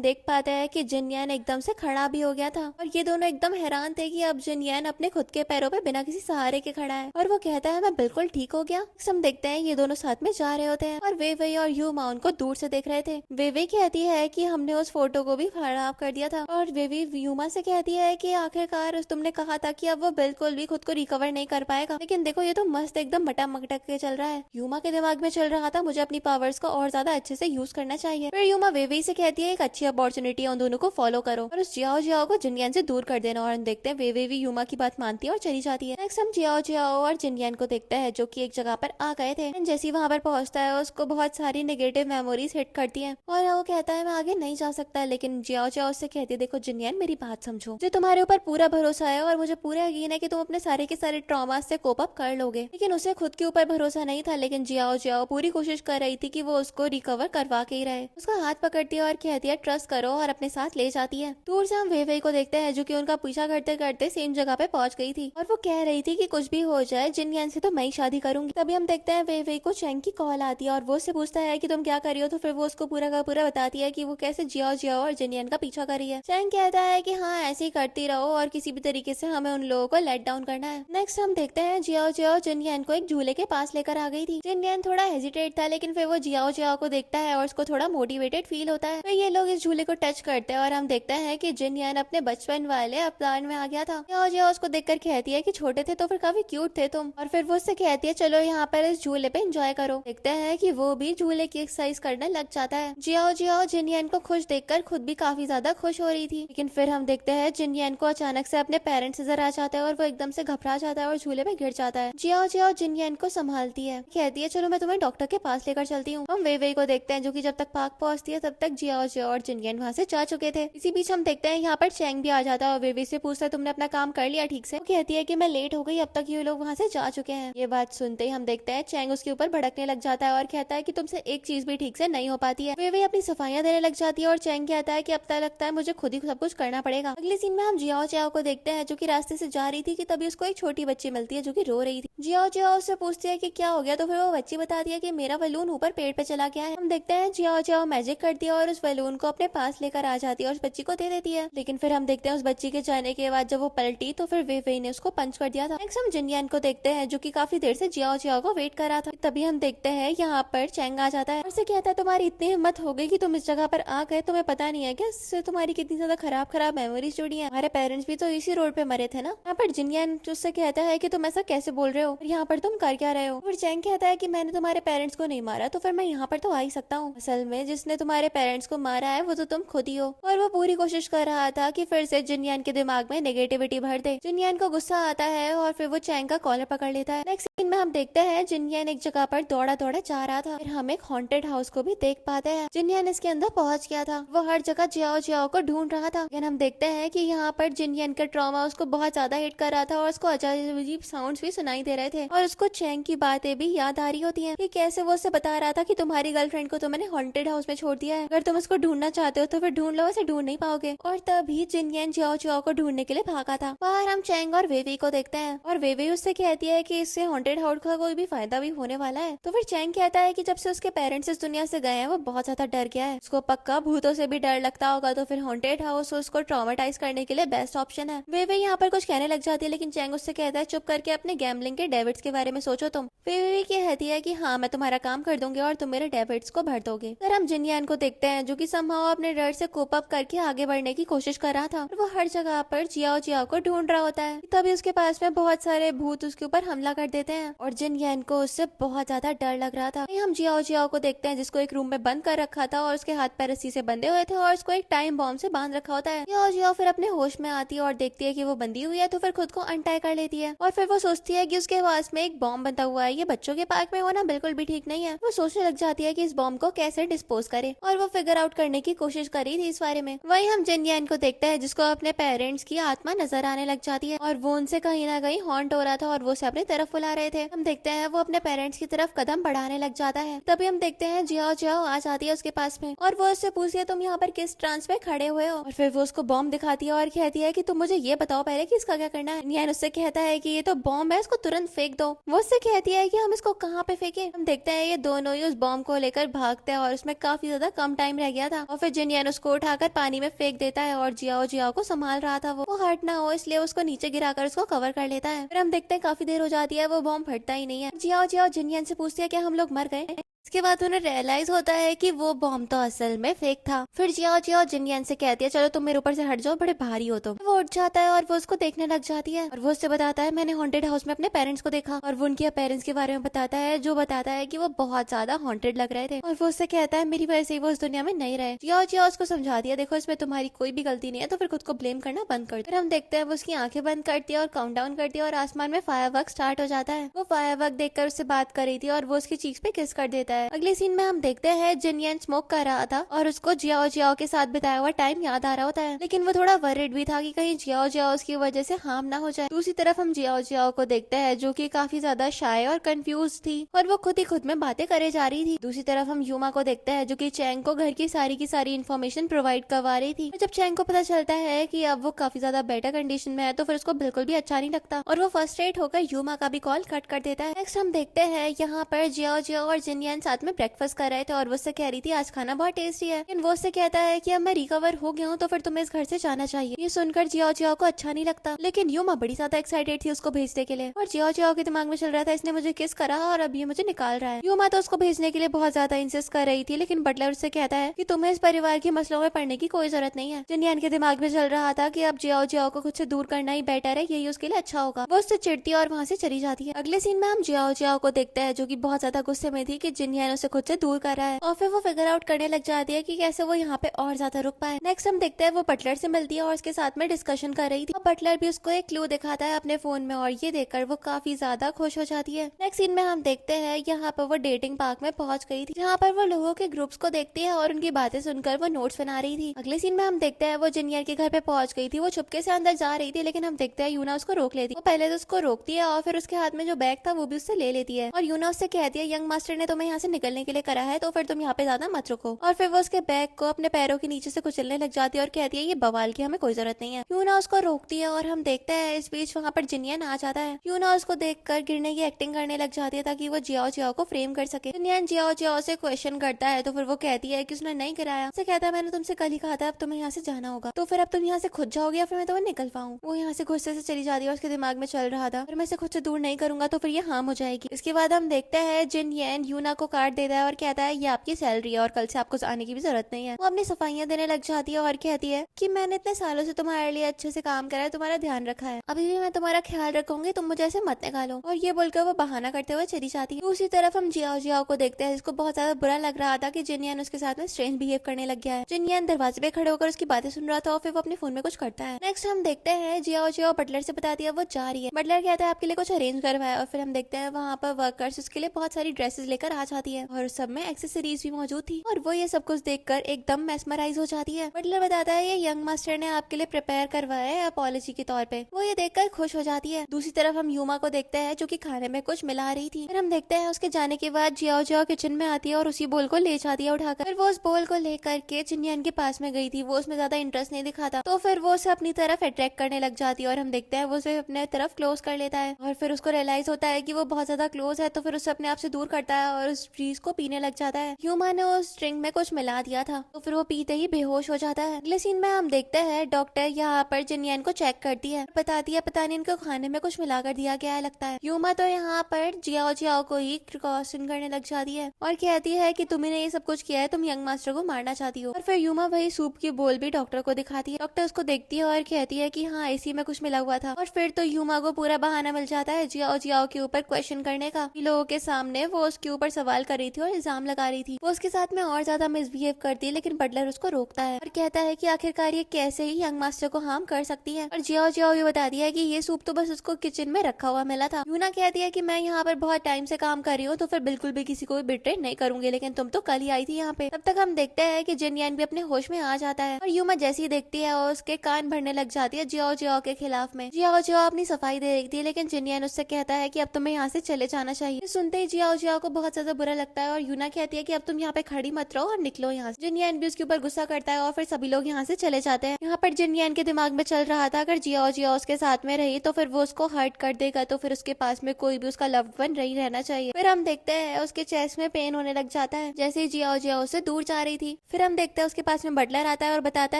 देख पाते हैं कि जिनयान एकदम से खड़ा भी हो गया था और ये दोनों एकदम हैरान थे कि अब जिनयान अपने खुद के पैरों पे बिना किसी सहारे के खड़ा है। और वो कहता है मैं बिल्कुल ठीक हो गया। हम देखते हैं ये दोनों साथ में जा रहे होते हैं और वे और यूमा उनको दूर से देख रहे थे। वे कहती है कि हमने उस फोटो को भी खराब कर दिया था और वे यूमा से कहती है कि आखिरकार तुमने कहा था कि अब वो बिल्कुल भी खुद को रिकवर नहीं कर पाएगा, लेकिन देखो ये तो मस्त एकदम मटक के चल रहा है। यूमा के दिमाग में चल रहा था मुझे अपनी पावर्स को और ज्यादा अच्छे से यूज करना चाहिए। फिर यूमा वे से कहती है एक अच्छी अपॉर्चुनिटी है, उन दोनों को फॉलो करो और उस जियाओ जियाओ को जिनयान से दूर कर देना। और हम देखते हैं वे भी यूमा की बात मानती है और चली जाती है। नेक्स्ट हम जियाओ जियाओ और जिनयान को देखते हैं जो कि एक जगह पर आ गए थे। जैसे वहां पर पहुंचता है उसको बहुत सारी नेगेटिव मेमोरीज हिट करती हैं और वो कहता है मैं आगे नहीं जा सकता, लेकिन जियाओ जियाओ उससे कहती है देखो जिनयान मेरी बात समझो, मुझे तुम्हारे ऊपर पूरा भरोसा है और मुझे पूरा यकीन है कि तुम अपने सारे के सारे ट्रॉमा से कोप अप कर लोगे। लेकिन उसे खुद के ऊपर भरोसा नहीं था, लेकिन जियाओ जियाओ पूरी कोशिश कर रही थी कि वो उसको रिकवर करवा के ही रहे। उसका हाथ पकड़ती है और कहती है ट्रस्ट करो और अपने साथ ले जाती है। दूर से हम वे को देखते हैं जो कि उनका पीछा करते करते सेम जगह पे पहुंच गई थी और वो कह रही थी कि कुछ भी हो जाए जिनयान से तो मैं ही शादी करूंगी। तभी हम देखते हैं वे को चैंग की कॉल आती है और वो उससे पूछता है कि तुम क्या कर रही हो, तो फिर वो उसको पूरा का पूरा बताती है कि वो कैसे जियाओ जियाओ और जिनयान का पीछा कर रही है। चैंग कहता है कि हाँ ऐसे ही करती रहो और किसी भी तरीके से हमें उन लोगों को लेट डाउन करना है। नेक्स्ट हम देखते हैं जियाओ जियाओ जिनयान को एक झूले के पास लेकर आ गई थी। जिनयान थोड़ा हेजिटेट था, लेकिन फिर वो जियाओ जियाओ को देखता है और उसको थोड़ा मोटिवेटेड फील होता है। फिर ये लोग इस झूले को टच करते हैं और हम देखते हैं कि जिनयान अपने बचपन वाले अपलान में आ गया था। जियाओ जियाओ उसको देखकर कहती है कि छोटे थे तो फिर काफी क्यूट थे तुम। और फिर वो उससे कहती है चलो यहाँ पर इस झूले पे एंजॉय करो। देखते हैं कि वो भी झूले की एक्सरसाइज करने लग जाता है। जियाओ जियाओ जिनयान को खुश देखकर खुद भी काफी ज्यादा खुश हो रही थी, लेकिन फिर हम देखते हैं जिनयान को अचानक से अपने पेरेंट्स नजर आ जाता है और वो एकदम से घबरा जाता है और झूले पे गिर जाता है। जियाओ जियाओ जिनयान को संभालती है, कहती है चलो मैं तुम्हें डॉक्टर के पास लेकर चलती हूँ। हम वे को देखते हैं जो कि जब तक पार्क पहुंचती है तब तक जियाओ जियाओ और जिनयान वहाँ से जा चुके थे। इसी बीच हम देखते हैं यहाँ पर चैंग भी आ जाता है और वे से पूछता है तुमने अपना काम कर लिया ठीक से। वो कहती है कि मैं लेट हो गई, अब तक ये लोग वहाँ से जा चुके हैं। ये बात सुनते ही हम देखते हैं चैंग उसके ऊपर भड़कने लग जाता है और कहता है कि तुमसे एक चीज भी ठीक से नहीं हो पाती है। वे अपनी सफाइयां देने लग जाती है और चैंग कहता है कि अब तक लगता है मुझे खुद ही सब कुछ करना पड़ेगा। अगले सीन में हम जियाओ जियाओ को देखते हैं जो कि रास्ते से जा रही थी कि तभी उसको एक छोटी बच्ची मिलती है जो कि रो रही थी। जियाओ जियाओ उससे पूछती है कि क्या हो गया, तो फिर वो बच्ची बताती है कि मेरा बलून ऊपर पेड़ पे चला गया है। हम देखते हैं जियाओ जियाओ मैजिक करती है और उस बलून को अपने पास लेकर आ जाती है और उस बच्ची को दे देती है। लेकिन फिर हम देखते हैं उस बच्ची के जाने के बाद जब वो पलटी तो फिर वे ने उसको पंच कर दिया था। नेक्स्ट हम जिनयान को देखते हैं जो कि काफी देर से जियाओ जियाओ को वेट कर रहा था। तभी हम देखते हैं यहाँ पर चैंग आ जाता है और उसे कहता है तुम्हारी इतनी हिम्मत हो गई कि तुम इस जगह पर आ गए, तुम्हें पता नहीं है क्या इससे तुम्हारी कितनी ज्यादा खराब मेमोरीज जुड़ी है। हमारे पेरेंट्स भी तो इसी रोड पे मरे थे ना। यहाँ पर जिनयान उससे कहता है कि तुम ऐसा कैसे बोल रहे हो, यहाँ पर तुम कर क्या रहे हो। फिर चैंग कहता है कि मैंने तुम्हारे पेरेंट्स को नहीं मारा तो फिर मैं यहाँ पर तो आ ही सकता हूँ। असल में जिसने तुम्हारे पेरेंट्स को मारा है वो तो तुम खुद ही हो। और वो पूरी कोशिश कर रहा था कि फिर से जिनयान के दिमाग में नेगेटिविटी भर दे। जिनयान को गुस्सा आता है और फिर वो चैंग का कॉलर पकड़ लेता है। नेक्स्ट सीन में हम देखते हैं जिनयान एक जगह पर दौड़ा दौड़ा जा रहा था। फिर हम एक हॉन्टेड हाउस को भी देख पाते हैं। जिनयान इसके अंदर पहुंच गया था। वो हर जगह जियाओ जियाओ को ढूंढ रहा था। लेकिन हम देखते हैं कि यहाँ पर जिनयान का ट्रॉमा उसको बहुत ज्यादा हिट कर रहा था और उसको अजीब साउंड्स भी सुनाई दे रहे थे और उसको चैंग की बातें भी याद आ रही होती हैं कि कैसे वो उससे बता रहा था कि तुम्हारी गर्लफ्रेंड को तो मैंने हॉन्टेड हाउस में छोड़ दिया है, अगर तुम उसको ढूंढना चाहते हो तो फिर ढूंढ लो, वैसे ढूंढ नहीं पाओगे। और तभी जिनयान जियाओ जियाओ को ढूंढने के लिए भागा था। बाहर हम चैंग और वेवी को देखते हैं और वेवी उससे कहती है कि इससे हॉन्टेड हाउस का कोई भी फायदा भी होने वाला है। तो फिर चैंग कहता है कि जब से उसके पेरेंट्स इस दुनिया से गए हैं वो बहुत ज्यादा डर गया है, उसको पक्का भूतों से भी डर लगता होगा, तो फिर हॉन्टेड हाउस उसको ट्रॉमेटाइज करने के लिए बेस्ट ऑप्शन है। वे यहाँ पर कुछ कहने लग जाती है, लेकिन चैंग उससे कहता है चुप करके अपने गैम्बलिंग के डेबिट्स के बारे में सोचो तुम। वे कहती है कि हाँ मैं तुम्हारा काम कर दूंगी और तुम मेरे डेबिट्स को भर दोगे। फिर हम जिनयान को देखते हैं जो कि समहाउ अपने डर से कोप अप करके आगे बढ़ने की कोशिश कर रहा था और वो हर जगह पर जियाओ जियाओ को ढूंढ रहा होता है। तभी उसके पास में बहुत सारे भूत उसके ऊपर हमला कर देते हैं और जिनयान को उससे बहुत ज्यादा डर लग रहा था। हम जियाओ जियाओ को देखते हैं जिसको एक रूम में बंद कर रखा था और उसके हाथ पैर रस्सी से बंधे हुए थे और उसको एक टाइम बॉम्ब से बांध रखा होता है। जियाओ जियाओ फिर अपने होश में आती है और देखती है कि वो बंधी हुई है, तो फिर खुद को अनटाई कर लेती रहती है और फिर वो सोचती है कि उसके पास में एक बॉम्ब बंधा हुआ है, ये बच्चों के पार्क में होना बिल्कुल भी ठीक नहीं है। वो सोचने लग जाती है कि इस बॉम्ब को कैसे डिस्पोज करे और वो फिगर आउट करने की कोशिश कर रही थी इस बारे में। वही हम जिन यान को देखते हैं जिसको अपने पेरेंट्स की आत्मा नजर आने लग जाती है और वो उनसे कहीं ना कहीं हॉन्ट हो रहा था और वो उसे अपनी तरफ बुला रहे थे। हम देखते हैं वो अपने पेरेंट्स की तरफ कदम बढ़ाने लग जाता है। तभी हम देखते हैं जियाओ जियाओ आ जाती है उसके पास में और वो उससे पूछती है तुम यहाँ पर किस ट्रांस में खड़े हुए हो, और फिर वो उसको बॉम्ब दिखाती है और कहती है कि तुम मुझे ये बताओ पहले कि इसका क्या करना है। नियन उससे कहता है कि ये तो बॉम्ब है, इसको तुरंत फेंक दो। वो उससे कहती है कि हम इसको कहाँ पे फेंके। हम देखते हैं ये दोनों ही उस बॉम्ब को लेकर भागते हैं और उसमें काफी ज्यादा कम टाइम रह गया था और फिर जिनियन उसको उठाकर पानी में फेंक देता है और जियाओ जियाओ को संभाल रहा था वो हर्ट ना हो इसलिए उसको नीचे गिराकर उसको कवर कर लेता है। फिर हम देखते हैं काफी देर हो जाती है वो बॉम्ब फटता ही नहीं है। जियाओ जियाओ जिनियन से पूछती है कि हम लोग मर गए। इसके बाद उन्हें रियलाइज होता है कि वो बॉम्ब तो असल में फेक था। फिर जियाओ जियाओ जिनियन से कहती है चलो तुम मेरे ऊपर से हट जाओ, बड़े भारी हो तुम। वो उठ जाता है और वो उसको देखने लग जाती है और वो उससे बताता है मैंने हॉन्टेड हाउस में अपने पेरेंट्स को देखा और वो उनके पेरेंट्स के बारे में बताता है जो बताता है कि वो बहुत ज्यादा हॉन्टेड लग रहे थे और वो उससे कहता है मेरी वजह से वो इस दुनिया में नहीं रहे। जियाओ जियाओ उसको समझा दिया देखो इसमें तुम्हारी कोई भी गलती नहीं है तो फिर खुद को ब्लेम करना बंद कर दो। फिर हम देखते हैं वो उसकी आंखें बंद करती है और काउंटडाउन करती है और आसमान में फायरवर्क स्टार्ट हो जाता है। वो फायरवर्क देखकर उससे बात कर रही थी और वो उसकी चीक्स पे किस कर देता है। अगले सीन में देखते हैं जिनियन स्मोक कर रहा था और उसको जियाओ जियाओ के साथ बिताया हुआ टाइम याद आ रहा होता है, लेकिन वो थोड़ा वरिड भी था कि कहीं जियाओ जियाओ उसकी वजह से हार्म ना हो जाए। दूसरी तरफ हम जियाओ जियाओ को देखते हैं जो कि काफी ज्यादा शाय और कंफ्यूज थी और वो खुद ही खुद में बातें करे जा रही थी। दूसरी तरफ हम यूमा को देखते हैं जो कि चैंग को घर की सारी इन्फॉर्मेशन प्रोवाइड करवा रही थी। जब चैंग को पता चलता है कि अब वो काफी ज्यादा बेटर कंडीशन में है तो फिर उसको बिल्कुल भी अच्छा नहीं लगता और वो फ्रस्ट्रेट होकर यूमा का भी कॉल कट कर देता है। नेक्स्ट हम देखते हैं यहाँ पर जियाओ जियाओ और जिनियन साथ में ब्रेकफास्ट कर रहे थे और वो उससे कह रही थी आज खाना बहुत टेस्टी है, लेकिन वो उससे कहता है कि अब मैं रिकवर हो गया हूँ तो फिर तुम्हें इस घर से जाना चाहिए। ये सुनकर जियाओ जियाओ को अच्छा नहीं लगता, लेकिन यूमा बड़ी ज्यादा एक्साइटेड थी उसको भेजने के लिए और जियाओ जियाओ के दिमाग में चल रहा था इसने मुझे किस करा और अब ये मुझे निकाल रहा है। यूमा तो उसको भेजने के लिए बहुत ज्यादा इंसिस्ट कर रही थी, लेकिन बटलर उससे कहता है कि तुम्हें इस परिवार के मसलों में पड़ने की कोई जरूरत नहीं है। जिनियन के दिमाग में चल रहा था कि अब जियाओ जियाओ को खुद से दूर करना ही बेटर है, यही उसके लिए अच्छा होगा। वो उससे चिढ़ती है और वहाँ से चली जाती है। अगले सीन में हम जियाओ जियाओ को देखते हैं जो की बहुत ज्यादा गुस्से में थी कि जिनियन उसे खुद से दूर कर रहा है और फिर वो फिगर आउट करने लग जाती है कि कैसे वो यहाँ पे और ज्यादा रुक पाए। नेक्स्ट हम देखते हैं वो बटलर से मिलती है और उसके साथ में डिस्कशन कर रही थी। बटलर भी उसको एक क्लू दिखाता है अपने फोन में और ये देखकर वो काफी ज्यादा खुश हो जाती है। नेक्स्ट सीन में हम देखते हैं यहाँ पर वो डेटिंग पार्क में पहुंच गई थी जहाँ पर वो लोगों के ग्रुप्स को देखती है और उनकी बातें सुनकर वो नोट्स बना रही थी। अगले सीन में हम देखते हैं वो जिनियर के घर पे पहुंच गई थी। वो चुपके से अंदर जा रही थी, लेकिन हम देखते हैं यूना उसको रोक लेती है। वो पहले तो उसको रोकती है और फिर उसके हाथ में जो बैग था वो भी उससे ले लेती है और यूना उससे कहती है यंग मास्टर ने तुम्हें यहाँ से निकलने के लिए करा है तो फिर तुम यहाँ पे ज्यादा मत रुको। और फिर वो उसके बैग को अपने पैरों के नीचे से कुचलने लग जाती है और कहती है ये बवाल की हमें कोई जरूरत नहीं है। यूना उसको रोकती है और हम देखते हैं इस बीच वहाँ पर जिनियन आ जाता है। यूना उसको देखकर गिरने की एक्टिंग करने लग जाती है ताकि वो जियाओ जियाओ को फ्रेम कर सके। जिनियन जियाओ जियाओ से क्वेश्चन करता है तो फिर वो कहती है कि उसने नहीं गिराया। उसे कहता है मैंने तुमसे कल ही कहा था अब तुम्हें यहाँ से जाना होगा, तो फिर अब तुम यहाँ से खुद जाओगे या फिर मैं तुम्हें निकलवाऊं। वो यहाँ से गुस्से से चली जाती है और उसके दिमाग में चल रहा था अगर मैं इसे खुद से दूर नहीं करूंगा तो फिर ये हार्म हो जाएगी। इसके बाद हम देखते हैं जिनियन यूना को काट देता है और कहता है ये आपकी सैलरी है और कल से आपको आने की भी जरूरत नहीं है। वो अपनी सफाइयां देने लग जाती है और कहती है कि मैंने इतने सालों से तुम्हारे लिए अच्छे से काम करा है, तुम्हारा ध्यान रखा है, अभी भी मैं तुम्हारा ख्याल रखूंगी, तुम मुझे ऐसे मत निकालो। और ये बोलकर वो बहाना करते हुए चली जाती है। दूसरी तरफ हम जियाओ जियाओ को देखते हैं जिसको बहुत ज्यादा बुरा लग रहा था कि जिनियन उसके साथ में स्ट्रेंज बिहेव करने लग गया है। जिनियन दरवाजे पे खड़े होकर उसकी बातें सुन रहा था और फिर वो अपने फोन में कुछ करता है। नेक्स्ट हम देखते हैं जियाओ जियाओ बटलर से बताती है वो जा रही है। बटलर कहता है आपके लिए कुछ अरेंज करवाया और फिर हम देखते हैं वहाँ पर वर्कर्स उसके लिए बहुत सारी ड्रेसेस लेकर आ जाती है और सब में एक्सेसरीज भी मौजूद थी और वो ये सब कुछ देखकर एकदम मेस्मराइज हो जाती है। बटलर बताता है ये यंग मास्टर ने आपके लिए प्रिपेयर करवाया है अपॉलॉजी के तौर पे। वो ये देखकर खुश हो जाती है। दूसरी तरफ हम यूमा को देखते हैं जो कि खाने में कुछ मिला रही थी। फिर हम देखते हैं उसके जाने के बाद जियाओ जियाओ किचन में आती है और उसी बोल को ले जाती है उठाकर। फिर वो उस बोल को लेकर के जिनियन के पास में गई थी। वो उसमें ज्यादा इंटरेस्ट नहीं दिखाता तो फिर वो उसे अपनी तरफ अट्रैक्ट करने लग जाती है और हम देखते हैं वो उसे अपने तरफ क्लोज कर लेता है और फिर उसको रियलाइज होता है कि वो बहुत ज्यादा क्लोज है तो फिर उसे अपने आप से दूर करता है और उस चीज को पीने लग जाता है। यूमा ने उस ड्रिंक में कुछ मिला दिया था तो फिर वो पीते ही बेहोश हो जाता है। अगले सीन में हम देखते हैं डॉक्टर यहाँ पर जिनियन को चेक करती है, बताती है पता नहीं इनको खाने में कुछ मिला कर दिया गया है लगता है। यूमा तो यहाँ पर जियाओ जियाओ को ही प्रिकॉशन करने लग जाती है और कहती है कि तुम्हें ये सब कुछ किया है, तुम यंग मास्टर को मारना चाहती हो। और फिर यूमा वही सूप की बोल भी डॉक्टर को दिखाती है। डॉक्टर उसको देखती है और कहती है कि हाँ इसी में कुछ मिला हुआ था। और फिर तो यूमा को पूरा बहाना मिल जाता है जियाओ जियाओ के ऊपर क्वेश्चन करने का। लोगों के सामने वो उसके ऊपर सवाल सवाल कर रही थी और इल्जाम लगा रही थी। वो उसके साथ में और ज्यादा मिसबिहेव करती है, लेकिन बटलर उसको रोकता है और कहता है कि आखिरकार ये कैसे ही यंग मास्टर को हार्म कर सकती है। और जियाओ जियाओ ये बता दिया है कि ये सूप तो बस उसको किचन में रखा हुआ मिला था। यूना कहती है कि मैं यहाँ पर बहुत टाइम से काम कर रही हूँ, तो फिर बिल्कुल भी किसी को भी बिट्रे नहीं करूंगी, लेकिन तुम तो कल ही आई थी यहाँ पे। तब तक हम देखते हैं कि जिनयान भी अपने होश में आ जाता है और यूमा जैसी ही देखती है और उसके कान भरने लग जाती है जियाओ जियाओ के खिलाफ में। जियाओ जियाओ अपनी सफाई दे रही थी, लेकिन जिनयान उससे कहता है कि अब तुम्हें यहाँ से चले जाना चाहिए। सुनते ही जियाओ जियाओ को बहुत ज्यादा बुरा लगता है और यूना कहती है कि अब तुम यहाँ पे खड़ी मत रहो और निकलो यहाँ से। जिनयान भी उसके ऊपर गुस्सा करता है और फिर सभी लोग यहाँ से चले जाते हैं। यहाँ पर जिनयान के दिमाग में चल रहा था अगर जियाओ जियाओ उसके साथ में रही तो फिर वो उसको हर्ट कर देगा, तो फिर उसके पास में कोई भी उसका लव्ड वन नहीं रहना चाहिए। फिर हम देखते हैं उसके चेस्ट में पेन होने लग जाता है जैसे ही जियाओ जियाओ उससे दूर जा रही थी। फिर हम देखते हैं उसके पास में बटलर आता है और बताता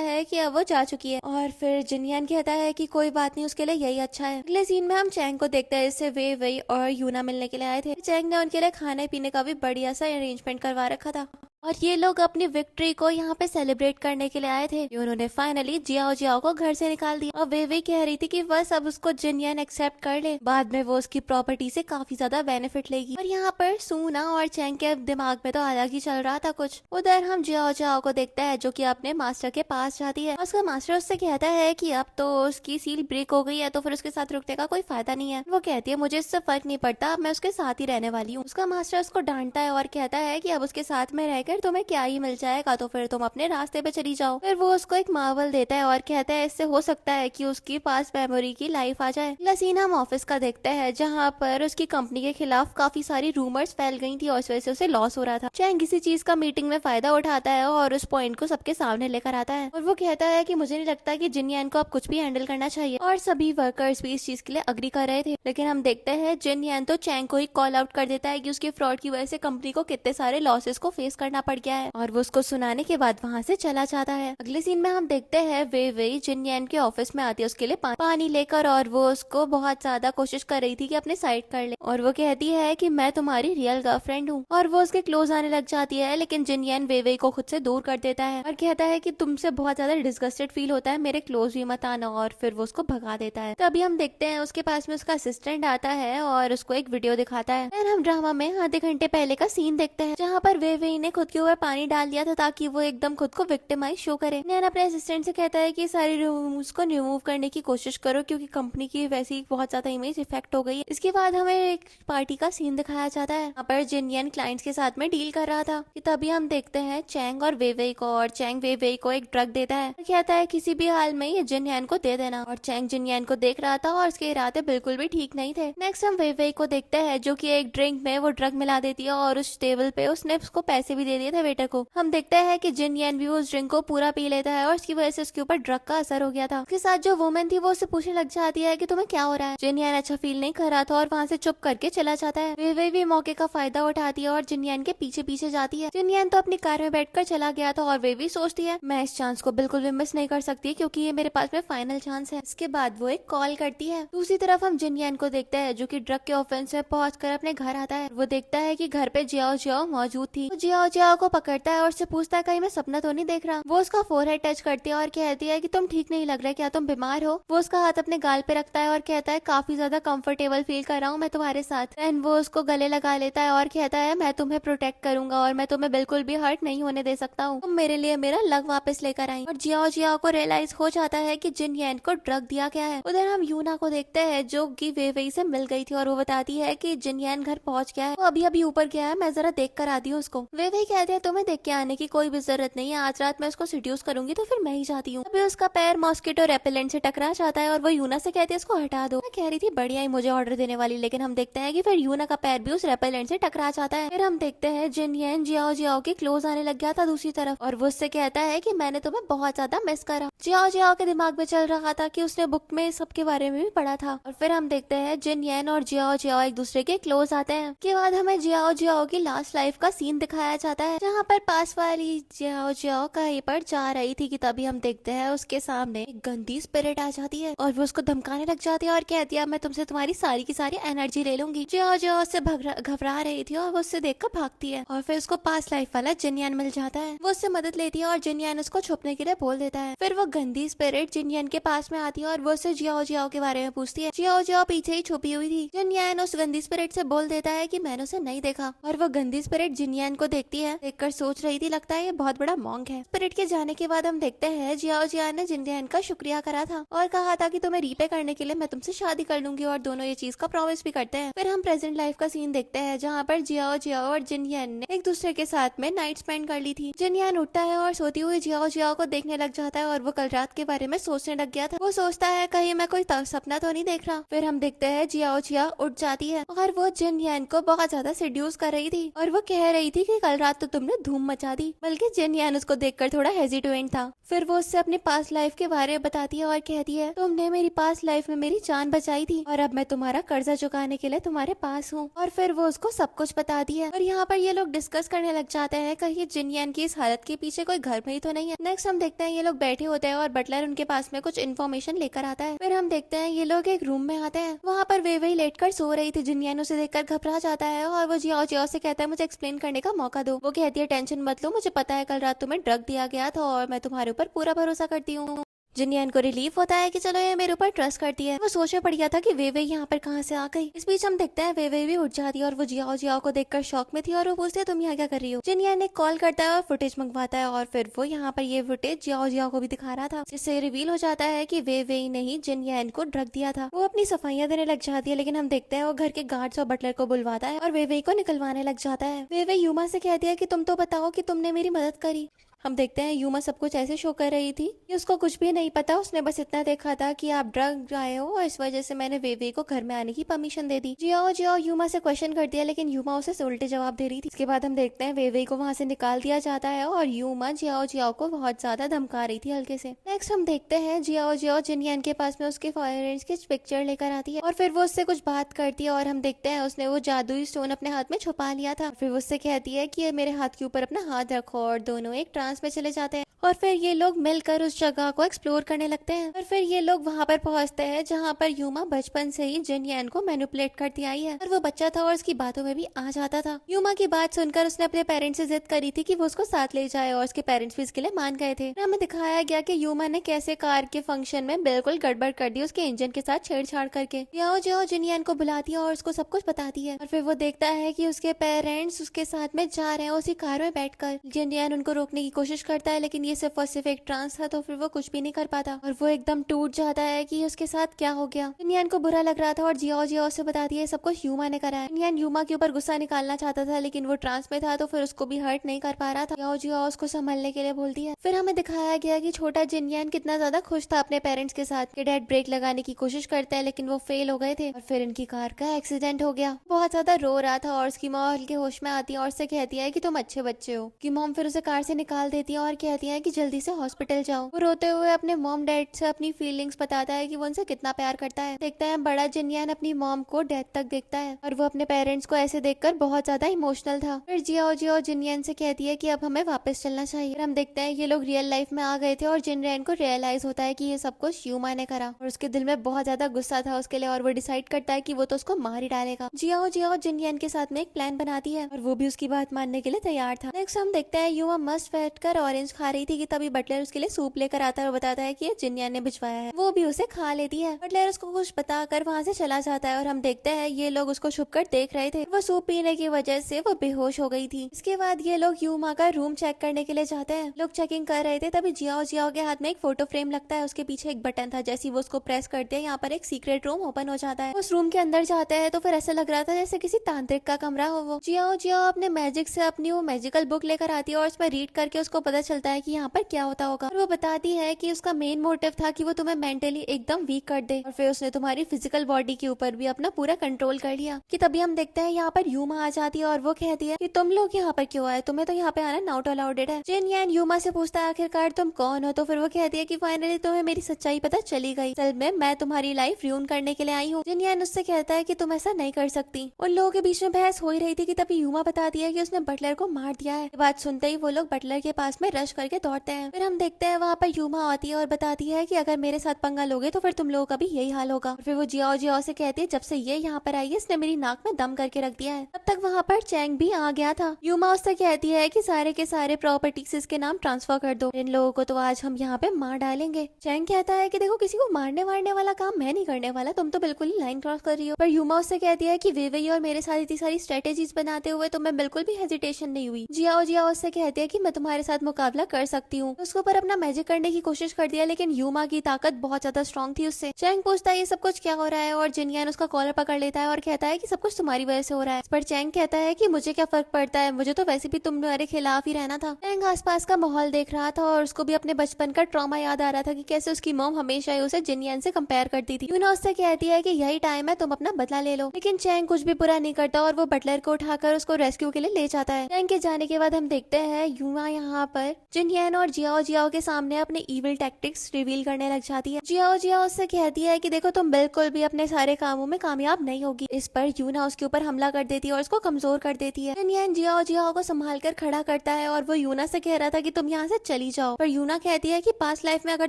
है कि अब वो जा चुकी है और फिर जिनयान कहता है कि कोई बात नहीं, उसके लिए यही अच्छा है। अगले सीन में हम चैंग को देखते हैं, इससे वे वही और यूना मिलने के लिए आए थे। चैंग ने उनके लिए खाने पीने का भी बढ़िया सा अरेंजमेंट करवा रखा था और ये लोग अपनी विक्ट्री को यहाँ पे सेलिब्रेट करने के लिए आए थे। उन्होंने फाइनली जियाओ जियाओ को घर से निकाल दिया और वे कह रही थी कि बस अब उसको जिनयान एक्सेप्ट कर ले, बाद में वो उसकी प्रॉपर्टी से काफी ज्यादा बेनिफिट लेगी। और यहाँ पर सूना और चैंग के दिमाग में तो अलग ही चल रहा था कुछ। उधर हम जियाओ जियाओ को देखते हैं जो कि अपने मास्टर के पास जाती है। उसका मास्टर उससे कहता है कि अब तो उसकी सील ब्रेक हो गई है, तो फिर उसके साथ रुकने का कोई फायदा नहीं है। वो कहती है मुझे इससे फर्क नहीं पड़ता, अब मैं उसके साथ ही रहने वाली हूँ। उसका मास्टर उसको डांटता है और कहता है कि अब उसके साथ में रहकर तुम्हें क्या ही मिल जाएगा, तो फिर तुम अपने रास्ते पे चली जाओ। फिर वो उसको एक मार्वल देता है और कहता है इससे हो सकता है कि उसकी पास मेमोरी की लाइफ आ जाए। अगला सीन हम ऑफिस का देखते हैं जहाँ पर उसकी कंपनी के खिलाफ काफी सारी रूमर्स फैल गई थी और इस वजह से उसे लॉस हो रहा था। चैंग किसी चीज का मीटिंग में फायदा उठाता है और उस पॉइंट को सबके सामने लेकर आता है और वो कहता है कि मुझे नहीं लगता कि जिनयान को अब कुछ भी हैंडल करना चाहिए। और सभी वर्कर्स भी इस चीज के लिए अग्री कर रहे थे, लेकिन हम देखते हैं जिनयान तो चैंग को ही कॉल आउट कर देता है कि उसके फ्रॉड की वजह से कंपनी को कितने सारे लॉसेस को फेस करना पड़ गया है और वो उसको सुनाने के बाद वहाँ से चला जाता है। अगले सीन में हम देखते हैं वे जिनयान के ऑफिस में आती है उसके लिए पानी लेकर और वो उसको बहुत ज्यादा कोशिश कर रही थी कि अपने साइड कर ले और वो कहती है कि मैं तुम्हारी रियल गर्लफ्रेंड हूँ और वो उसके क्लोज आने लग जाती है, लेकिन जिनयान वे को खुद से दूर कर देता है और कहता है कि तुमसे बहुत ज्यादा डिस्गस्टेड फील होता है, मेरे क्लोज भी मत आना, और फिर वो उसको भगा देता है। तभी हम देखते हैं उसके पास में उसका असिस्टेंट आता है और उसको एक वीडियो दिखाता है। फिर हम ड्रामा में आधे घंटे पहले का सीन देखते हैं जहाँ पर वे ने खुद के ऊपर पानी डाल दिया था ताकि वो एकदम खुद को विक्टिमाइज शो करे। नैन अपने असिस्टेंट से कहता है कि सारी रूम्स को रिमूव करने की कोशिश करो क्योंकि कंपनी की वैसे ही बहुत ज्यादा इमेज इफेक्ट हो गई है। इसके बाद हमें एक पार्टी का सीन दिखाया जाता है। यहाँ पर जिनयान क्लाइंट्स के साथ में डील कर रहा था कि तभी हम देखते हैं चैंग और वे को, और चैंग वे को एक ड्रग देता है। कहता है किसी भी हाल में ये जिनयान को दे देना, और चैंग जिनयान को देख रहा था और उसके इरादे बिल्कुल भी ठीक नहीं थे। नेक्स्ट हम वे को देखते हैं जो कि एक ड्रिंक में वो ड्रग मिला देती है और उस टेबल पे उसने उसको पैसे भी दे दिए थे वेटर को। हम देखते हैं कि जिनयान भी उस ड्रिंक को पूरा पी लेता है और उसकी वजह से उसके ऊपर ड्रग का असर हो गया था। उसके साथ जो वुमेन थी वो उससे पूछने लग जाती है कि तुम्हें क्या हो रहा है। जिनयान अच्छा फील नहीं कर रहा था और वहाँ से चुप करके चला जाता है। वे भी मौके का फायदा उठाती है और जिनयान के पीछे पीछे जाती है। जिनयान तो अपनी कार में बैठकर चला गया था और वे भी सोचती है मैं इस चांस को बिल्कुल भी मिस नहीं कर सकती क्योंकि ये मेरे पास में फाइनल चांस है। इसके बाद वो एक कॉल करती है। दूसरी तरफ हम जिनयान को देखते हैं जो कि ड्रग के ऑफेंस में पहुंचकर अपने घर आता है। वो देखता है कि घर पे जियाओ जियाओ मौजूद थी। तो जियाओ जियाओ को पकड़ता है और उससे पूछता है कहीं मैं सपना तो नहीं देख रहा। वो उसका फोरहेड टच करती है और कहती है कि तुम ठीक नहीं लग रहा है, क्या तुम बीमार हो। वो उसका हाथ अपने गाल पे रखता है और कहता है काफी ज्यादा कंफर्टेबल फील कर रहा हूँ मैं तुम्हारे साथ। एंड वो उसको गले लगा लेता है और कहता है मैं तुम्हें प्रोटेक्ट करूंगा और मैं तुम्हें बिल्कुल भी हर्ट नहीं होने दे सकता हूँ, तुम मेरे लिए मेरा लव वापस लेकर आई। और जियाओ जियाओ को रियलाइज हो जाता है कि जिनयान को ड्रग दिया गया है। उधर हम यूना को देखते हैं जो कि वे से मिल गई थी और वो बताती है कि जिनयान घर पहुंच गया है, वो अभी अभी ऊपर गया है, मैं जरा देख कर आती हूँ उसको। वे कहते हैं तुम्हें देख के आने की कोई भी जरूरत नहीं है, आज रात मैं उसको सिड्यूस करूंगी तो फिर मैं ही जाती हूँ। अभी उसका पैर मॉस्किटो रेपेलेंट से टकरा जाता है और वो यूना से कहती है इसको हटा दो। मैं कह रही थी बढ़िया ही मुझे ऑर्डर देने वाली, लेकिन हम देखते हैं कि फिर यूना का पैर भी उस रेपेलेंट से टकरा जाता है। फिर हम देखते हैं जिनयान जियाओ जियाओ के क्लोज आने लग गया था दूसरी तरफ और वो उससे कहता है कि मैंने तुम्हें बहुत ज्यादा मिस करा। जियाओ जियाओ के दिमाग में चल रहा था कि उसने बुक में सबके बारे में भी पढ़ा था। और फिर हम देखते हैं जिनयान और जियाओ जियाओ एक दूसरे के क्लोज आते हैं। उसके बाद हमें जियाओ जियाओ की लास्ट लाइफ का सीन दिखाया जाता है जहाँ पर पास वाली जियाओ जियाओ कहीं पर जा रही थी कि तभी हम देखते हैं उसके सामने एक गंदी स्पिरिट आ जाती है और वो उसको धमकाने लग जाती है और कहती है मैं तुमसे तुम्हारी सारी की सारी एनर्जी ले लूंगी। जियाओ जियाओ उससे घबरा रही थी और वो उससे देखकर भागती है और फिर उसको पास लाइफ वाला जिनयान मिल जाता है। वो उससे मदद लेती है और जिनयान उसको छुपने के लिए बोल देता है। फिर वो गंदी स्पिरिट जिनयान के पास में आती है और वो उससे जियाओ जियाओ के बारे में पूछती है। जियाओ जियाओ पीछे ही छुपी हुई थी। जिनयान उस गंदी स्पिरिट से बोल देता है कि मैंने उसे नहीं देखा और वो गंदी स्पिरिट जिनयान को देखती है, देखकर सोच रही थी लगता है ये बहुत बड़ा मॉन्क है। स्पिरिट के जाने के बाद हम देखते हैं जियाओ जियान ने जिनयान का शुक्रिया करा था और कहा था कि तुम्हें रीपे करने के लिए मैं तुमसे शादी कर लूंगी और दोनों ये चीज का प्रॉमिस भी करते हैं। फिर हम प्रेजेंट लाइफ का सीन देखते हैं जहाँ पर जियाओ जियाओ और जिनयान ने एक दूसरे के साथ में नाइट स्पेंड कर ली थी। जिनयान उठता है और सोती हुई जियाओ जियाओ को देखने लग जाता है और वो कल रात के बारे में सोचने लग गया था। वो सोचता है कहीं मैं कोई सपना तो नहीं देख रहा। फिर हम देखते हैं जियाओ जिया उठ जाती है और वो जिनयान को बहुत ज्यादा सेड्यूस कर रही थी और वो कह रही थी कि कल रात तो तुमने धूम मचा दी, बल्कि जिनयान उसको देखकर थोड़ा हेजिटेंट था। फिर वो उससे अपनी पास्ट लाइफ के बारे में बताती है और कहती है तुमने मेरी पास्ट लाइफ में मेरी जान बचाई थी और अब मैं तुम्हारा कर्जा चुकाने के लिए तुम्हारे पास हूँ। और फिर वो उसको सब कुछ बताती है और यहाँ पर ये लोग डिस्कस करने लग जाते हैं कहीं जिनयान की इस हालत के पीछे कोई घर में ही तो नहीं है। नेक्स्ट हम देखते हैं ये लोग बैठे होते हैं और बटलर उनके पास में कुछ इन्फॉर्मेशन लेकर आता है। फिर हम देखते हैं ये लोग एक रूम में आते हैं। वहाँ पर वे वही लेट कर सो रही थी। जिनयान उसे देखकर घबरा जाता है और वो जियाओ जियाओ से कहता है मुझे एक्सप्लेन करने का मौका दो। वो कहती है टेंशन मत लो, मुझे पता है कल रात तुम्हें ड्रग दिया गया था और मैं तुम्हारे ऊपर पूरा भरोसा करती हूँ। जिनयान को रिलीफ होता है कि चलो ये मेरे ऊपर ट्रस्ट करती है। वो सोच में पड़ गया था कि वे यहाँ पर कहाँ से आ गई। इस बीच हम देखते हैं वे भी उठ जाती है और वो जियाओ जियाओ को देखकर शॉक में थी और वो पूछती है तुम यहाँ क्या कर रही हो। जिनयान ने कॉल करता है और फुटेज मंगवाता है और फिर वो यहाँ पर ये फुटेज जियाओ जियाओ को भी दिखा रहा था, जिससे रिवील हो जाता है कि वे ने ही जिनयान को ड्रग दिया था। वो अपनी सफाइयां देने लग जाती है लेकिन हम देखते हैं वो घर के गार्ड्स और बटलर को बुलवाता है और वे को निकलवाने लग जाता है। वे यूमा से कहती है कि तुम तो बताओ कि तुमने मेरी मदद करी। हम देखते हैं यूमा सब कुछ ऐसे शो कर रही थी कि उसको कुछ भी नहीं पता। उसने बस इतना देखा था कि आप ड्रग आए हो और इस वजह से मैंने वे को घर में आने की परमिशन दे दी। जियाओ जियाओ यूमा से क्वेश्चन कर दिया लेकिन यूमा उसे उल्टे जवाब दे रही थी। इसके बाद हम देखते हैं वे को वहाँ से निकाल दिया जाता है और यूमा जियाओ जियाओ को बहुत ज्यादा धमका रही थी हल्के से। नेक्स्ट हम देखते हैं जियाओ जियाओ जिनयान के पास में उसके पेरेंट्स की पिक्चर लेकर आती है और फिर वो उससे कुछ बात करती है और हम देखते हैं उसने वो जादुई स्टोन अपने हाथ में छुपा लिया था। फिर वो उससे कहती है कि मेरे हाथ के ऊपर अपना हाथ रखो और दोनों एक ट्रांस में चले जाते हैं और फिर ये लोग मिलकर उस जगह को एक्सप्लोर करने लगते हैं। और फिर ये लोग वहाँ पर पहुँचते हैं जहाँ पर यूमा बचपन से ही जिनयान को मैनिपुलेट करती आई है और वो बच्चा था और उसकी बातों में भी आ जाता था। यूमा की बात सुनकर उसने अपने पेरेंट्स से जिद करी थी कि वो उसको साथ ले जाए और उसके पेरेंट्स भी इसके लिए मान गए थे। हमें दिखाया गया कि यूमा ने कैसे कार के फंक्शन में बिल्कुल गड़बड़ कर दी उसके इंजन के साथ छेड़छाड़ करके। जियाओ जियाओ जिनयान को बुलाती है और उसको सब कुछ बताती है और फिर वो देखता है कि उसके पेरेंट्स उसके साथ में जा रहे हैं उसी कार में बैठकर। जिनयान उनको रोकने की कोशिश करता है लेकिन ये सिर्फ और सिर्फ एक ट्रांस था तो फिर वो कुछ भी नहीं कर पाता और वो एकदम टूट जाता है कि उसके साथ क्या हो गया। जिनयान को बुरा लग रहा था और जियाओ जियाओ से बताती है सब कुछ यूमा ने करा है। जिनयान यूमा के ऊपर गुस्सा निकालना चाहता था लेकिन वो ट्रांस में था तो फिर उसको भी हर्ट नहीं कर पा रहा था। जियाओ जियाओ उसको संभालने के लिए बोलती है। फिर हमें दिखाया गया कि छोटा जिनयान कितना ज्यादा खुश था अपने पेरेंट्स के साथ कि डैड ब्रेक लगाने की कोशिश करते हैं लेकिन वो फेल हो गए थे और फिर इनकी कार का एक्सीडेंट हो गया। बहुत ज्यादा रो रहा था और उसकी मॉम हल्के होश में आती है और उससे कहती है कि तुम अच्छे बच्चे हो। कि मॉम फिर उसे कार से निकाल देती है और कहती है कि जल्दी से हॉस्पिटल जाओ। वो रोते हुए अपने मॉम डैड से अपनी फीलिंग्स बताता है कि वो उनसे कितना प्यार करता है। देखता है बड़ा जिनयान अपनी मॉम को डेथ तक देखता है और वो अपने पेरेंट्स को ऐसे देखकर बहुत ज्यादा इमोशनल था। फिर जियाओ जियाओ जिनयान से कहती है कि अब हमें वापस चलना चाहिए। हम देखते हैं ये लोग रियल लाइफ में आ गए थे और जिनयान को रियलाइज होता है कि ये सब कुछ यूमा ने करा और उसके दिल में बहुत ज्यादा गुस्सा था उसके लिए और वो डिसाइड करता है कि वो तो उसको मार ही डालेगा। जियाओ जियाओ जिनयान के साथ में एक प्लान बनाती है और वो भी उसकी बात मानने के लिए तैयार था। नेक्स्ट हम देखते हैं यूमा मस्त बैठकर ऑरेंज खा रही थी कि तभी बटलर उसके लिए सूप लेकर आता है और बताता है कि ये जिनयान ने भिजवाया है। वो भी उसे खा लेती है। बटलर उसको कुछ बताकर वहाँ से चला जाता है और हम देखते हैं ये लोग उसको छुपकर देख रहे थे। वो सूप पीने की वजह से वो बेहोश हो गई थी। इसके बाद ये लोग यूमा का रूम चेक करने के लिए जाते हैं। लोग चेकिंग कर रहे थे तभी जियाओ जियाओ के हाथ में एक फोटो फ्रेम लगता है। उसके पीछे एक बटन था, जैसे वो उसको प्रेस करते हैं यहाँ पर एक सीक्रेट रूम ओपन हो जाता है। उस रूम के अंदर जाते हैं तो फिर ऐसा लग रहा था जैसे किसी तांत्रिक का कमरा हो। वो जियाओ जियाओ अपने मैजिक से अपनी वो मैजिकल बुक लेकर आती है और उसमें रीड करके उसको पता चलता है कि यहाँ पर क्या होता होगा, और वो बताती है कि उसका मेन मोटिव था कि वो तुम्हें मेंटली एकदम वीक कर दे, और फिर उसने तुम्हारी फिजिकल बॉडी के ऊपर भी अपना पूरा कंट्रोल कर लिया। कि तभी हम देखते हैं यहाँ पर यूमा आ जाती है और वो कहती है कि तुम लोग यहाँ पर क्यों आए, तुम्हें तो यहाँ पे आना नॉट अलाउडेड है। जिन यान यूमा से पूछता है आखिरकार तुम कौन हो, तो फिर वो कहती है कि फाइनली तुम्हें मेरी सच्चाई पता चली गई, असल में मैं तुम्हारी लाइफ र्यून करने के लिए आई हूँ। जिन यान उससे कहता है कि तुम ऐसा नहीं कर सकती। उन लोगों के बीच में बहस हो ही रही थी कि तभी यूमा बताती है कि उसने बटलर को मार दिया है। ये बात सुनते ही वो लोग बटलर के पास में रश करके दौड़ते हैं। फिर हम देखते हैं वहाँ पर यूमा आती है और बताती है कि अगर मेरे साथ पंगा लोगे तो फिर तुम लोगों का भी यही हाल होगा। और फिर वो जियाओ जियाओ से कहती है जब से ये यहाँ पर आई है इसने मेरी नाक में दम करके रख दिया है। तब तक वहाँ पर चैंग भी आ गया था। यूमा उससे कहती है कि सारे के सारे प्रॉपर्टीज इसके नाम ट्रांसफर कर दो, इन लोगों को तो आज हम यहाँ पे मार डालेंगे। चैंग कहता है कि देखो किसी को मारने वारने वाला काम मैं नहीं करने वाला, तुम तो बिल्कुल ही लाइन क्रॉस कर रही हो। पर यूमा उससे कहती है कि वेवेई और मेरे साथ इतनी सारी स्ट्रेटेजीज बनाते हुए तो मैं बिल्कुल भी हेजिटेशन नहीं हुई। जियाओ जियाओ उससे कहती है कि मैं तुम्हारे साथ मुकाबला कर सकती हूँ। उसके ऊपर अपना मैजिक करने की कोशिश कर दिया, लेकिन यूमा की ताकत बहुत ज्यादा स्ट्रॉन्ग थी उससे। चैंग पूछता है ये सब कुछ क्या हो रहा है, और जिनयान उसका कॉलर पकड़ लेता है और कहता है कि सब कुछ तुम्हारी वजह से हो रहा है। पर चैंग कहता है कि मुझे क्या फर्क पड़ता है, मुझे तो वैसे भी तुम्हारे खिलाफ ही रहना था। चैंग आसपास का माहौल देख रहा था और उसको भी अपने बचपन का ट्रॉमा याद आ रहा था कि कैसे उसकी मॉम हमेशा ही उसे जिनयान से कंपेयर करती थी। यूना उससे कहती है कि यही टाइम है, तुम अपना बदला ले लो। लेकिन चैंग कुछ भी बुरा नहीं करता और वो बटलर को उठाकर उसको रेस्क्यू के लिए ले जाता है। चैंग के जाने के बाद हम देखते हैं यूना यहाँ पर जिनयान और जियाओ जियाओ के सामने अपने इविल टैक्टिक्स रिवील करने लग जाती है। जियाओ जियाओ उससे कहती है कि देखो तुम बिल्कुल भी अपने सारे कामों में कामयाब नहीं होगी। इस पर यूना उसके ऊपर हमला कर देती है और उसको कमजोर कर देती है। जिनयान जियाओ जियाओ को संभाल कर खड़ा करता है और वो यूना से कह रहा था कि तुम यहाँ से चली जाओ, पर यूना कहती है कि पास्ट लाइफ में अगर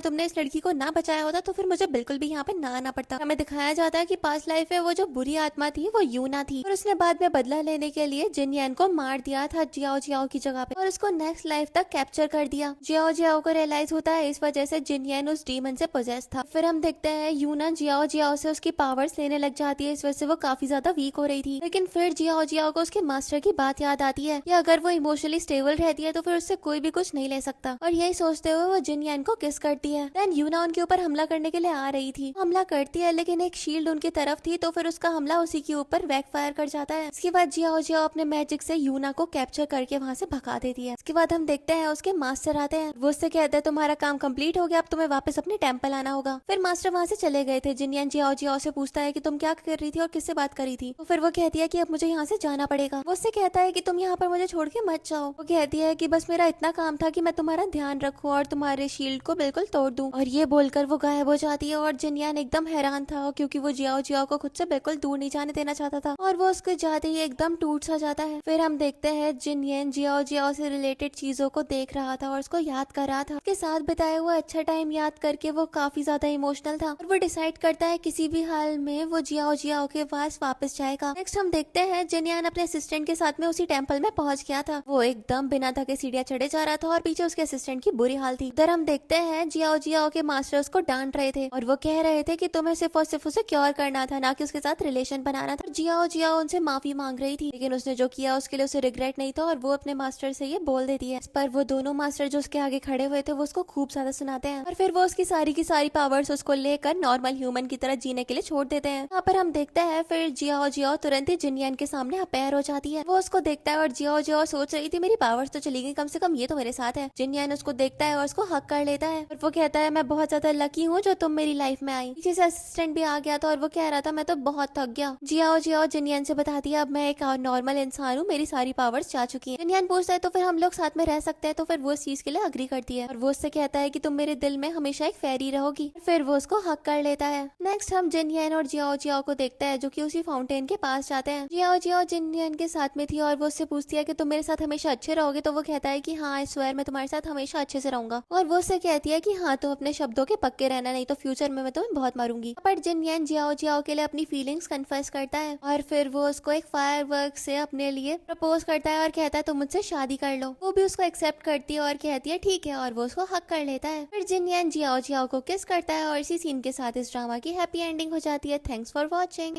तुमने इस लड़की को ना बचाया होता तो फिर मुझे बिल्कुल भी यहाँ पे ना आना पड़ता। हमें दिखाया जाता है कि पास्ट लाइफ में वो जो बुरी आत्मा थी वो यूना थी, और उसने बाद में बदला लेने के लिए जिनयान को मार दिया था जियाओ जियाओ की जगह पे, और उसको नेक्स्ट लाइफ तक कैप्चर कर दिया। जियाओ जियाओ को रियलाइज होता है इस वजह से जिनयान उस डीमन से पोजेस था। फिर हम देखते हैं यूना जियाओ जियाओ से उसकी पावर्स लेने लग जाती है, इस वजह से वो काफी ज्यादा वीक हो रही थी। लेकिन फिर जियाओ जियाओ को उसके मास्टर की बात याद आती है कि अगर वो इमोशनली स्टेबल रहती है तो फिर उससे कोई भी कुछ नहीं ले सकता, और यही सोचते हुए वो जिनयान को किस करती है। देन यूना उनके ऊपर हमला करने के लिए आ रही थी, हमला करती है लेकिन एक शील्ड उनकी तरफ थी तो फिर उसका हमला उसी के ऊपर बैकफायर कर जाता है। इसके बाद जियाओ जियाओ अपने मैजिक से यूना को कैप्चर करके वहाँ से भगा देती है। इसके बाद हम देखते हैं उसके मास्टर आते हैं, वो उससे कहते हैं तुम्हारा काम कंप्लीट हो गया, अब तुम्हें वापस अपने टेम्पल आना होगा। फिर मास्टर वहाँ से चले गए थे। जिनयान जियाओ जियाओ से पूछता है कि तुम क्या कर रही थी और किससे बात करी थी, तो फिर वो कहती है कि अब मुझे यहाँ से जाना पड़ेगा। वो उससे कहता है कि तुम यहाँ पर मुझे छोड़ के मत जाओ। वो कहती है कि बस मेरा इतना काम था कि मैं तुम्हारा ध्यान रखूं और तुम्हारे शील्ड को बिल्कुल तोड़ दूं, और ये बोलकर वो गायब हो जाती है। और जिनयान एकदम हैरान था क्योंकि वो जियाओ जियाओ को खुद से बिल्कुल दूर नहीं जाने देना चाहता था, और वो उसके जाते ही एकदम टूट सा जाता है। फिर हम देखते हैं जिनयान जियाओ जियाओ से रिलेटेड चीजों को देख रहा था और उसको याद कर रहा था। उसके साथ बिताया हुआ अच्छा टाइम याद करके वो काफी ज्यादा इमोशनल था, और वो डिसाइड करता है किसी भी हाल में वो जियाओ जियाओ के पास वापस जाएगा। नेक्स्ट हम देखते हैं जिनयान अपने असिस्टेंट के साथ में उसी टेम्पल में पहुंच गया था। वो एकदम बिना थके सीढ़ियां चढ़े जा रहा था और पीछे उसके असिस्टेंट की बुरी हाल थी। इधर हम देखते हैं जियाओ जियाओ के मास्टर उसको डांट रहे थे और वो कह रहे थे कि तुम्हें सिर्फ और सिर्फ उसे क्योर करना था, ना कि उसके साथ रिलेशन बनाना था। जियाओ जियाओ उनसे माफी मांग रही थी, लेकिन उसने जो किया उसके लिए उसे रिग्रेट नहीं था और वो अपने मास्टर से ये बोल देती है। इस पर वो दोनों मास्टर जो उसके आगे खड़े हुए थे वो उसको खूब ज्यादा सुनाते हैं, और फिर वो उसकी सारी पावर्स उसको लेकर नॉर्मल ह्यूमन की तरह जीने के लिए छोड़ देते हैं। यहाँ पर हम देखते हैं फिर जियाओ जियाओ तुरंत ही जिनयान के सामने अपेयर हो जाती है। वो उसको देखता है और जियाओ जियाओ सोच रही थी मेरी पावर्स तो चली गई, कम से कम ये तो मेरे साथ है। जिनयान उसको देखता है और उसको हक कर लेता है, और वो कहता है मैं बहुत ज्यादा लकी हूँ जो तुम मेरी लाइफ में आई। पीछे से असिस्टेंट भी आ गया था और वो कह रहा था मैं तो बहुत थक गया। जियाओ जियाओ जिनयान से बताती है अब मैं एक नॉर्मल इंसान हूँ, मेरी सारी पावर्स जा चुकी है। जिनयान पूछता है तो फिर हम लोग साथ में रह सकते हैं, तो फिर वो इस चीज के लिए अग्री करती है, और वो उससे कहता है कि तुम मेरे दिल में हमेशा एक फेरी रहोगी। फिर वो उसको हक कर लेता है। नेक्स्ट हम जिनयान और जियाओ जियाओ को देखते हैं जो कि उसी फाउंटेन के पास जाते हैं। जियाओ जियाओ जिनयान के साथ में थी और वो उससे पूछती है कि तुम मेरे साथ हमेशा अच्छे रहोगे, तो वो कहता है कि हाँ आई स्वेयर मैं तुम्हारे साथ हमेशा अच्छे से रहूंगा, और वो उससे कहती है कि हाँ तुम अपने शब्दों के पक्के रहना, नहीं तो फ्यूचर में मैं तुम्हें बहुत मारूंगी। पर जिनयान जियाओ जियाओ के लिए अपनी फीलिंग्स कन्फेस करता है, और फिर वो उसको एक फायरवर्क से अपने लिए प्रपोज करता है और कहता है तुम मुझसे शादी कर लो। वो भी उसको एक्सेप्ट करती है और कहती है ठीक है, और वो उसको हक कर लेता है। फिर जिनयान जियाओ जियाओ को किस करता है और इसी सीन के साथ इस ड्रामा की हैप्पी एंडिंग हो जाती है। Thanks for watching.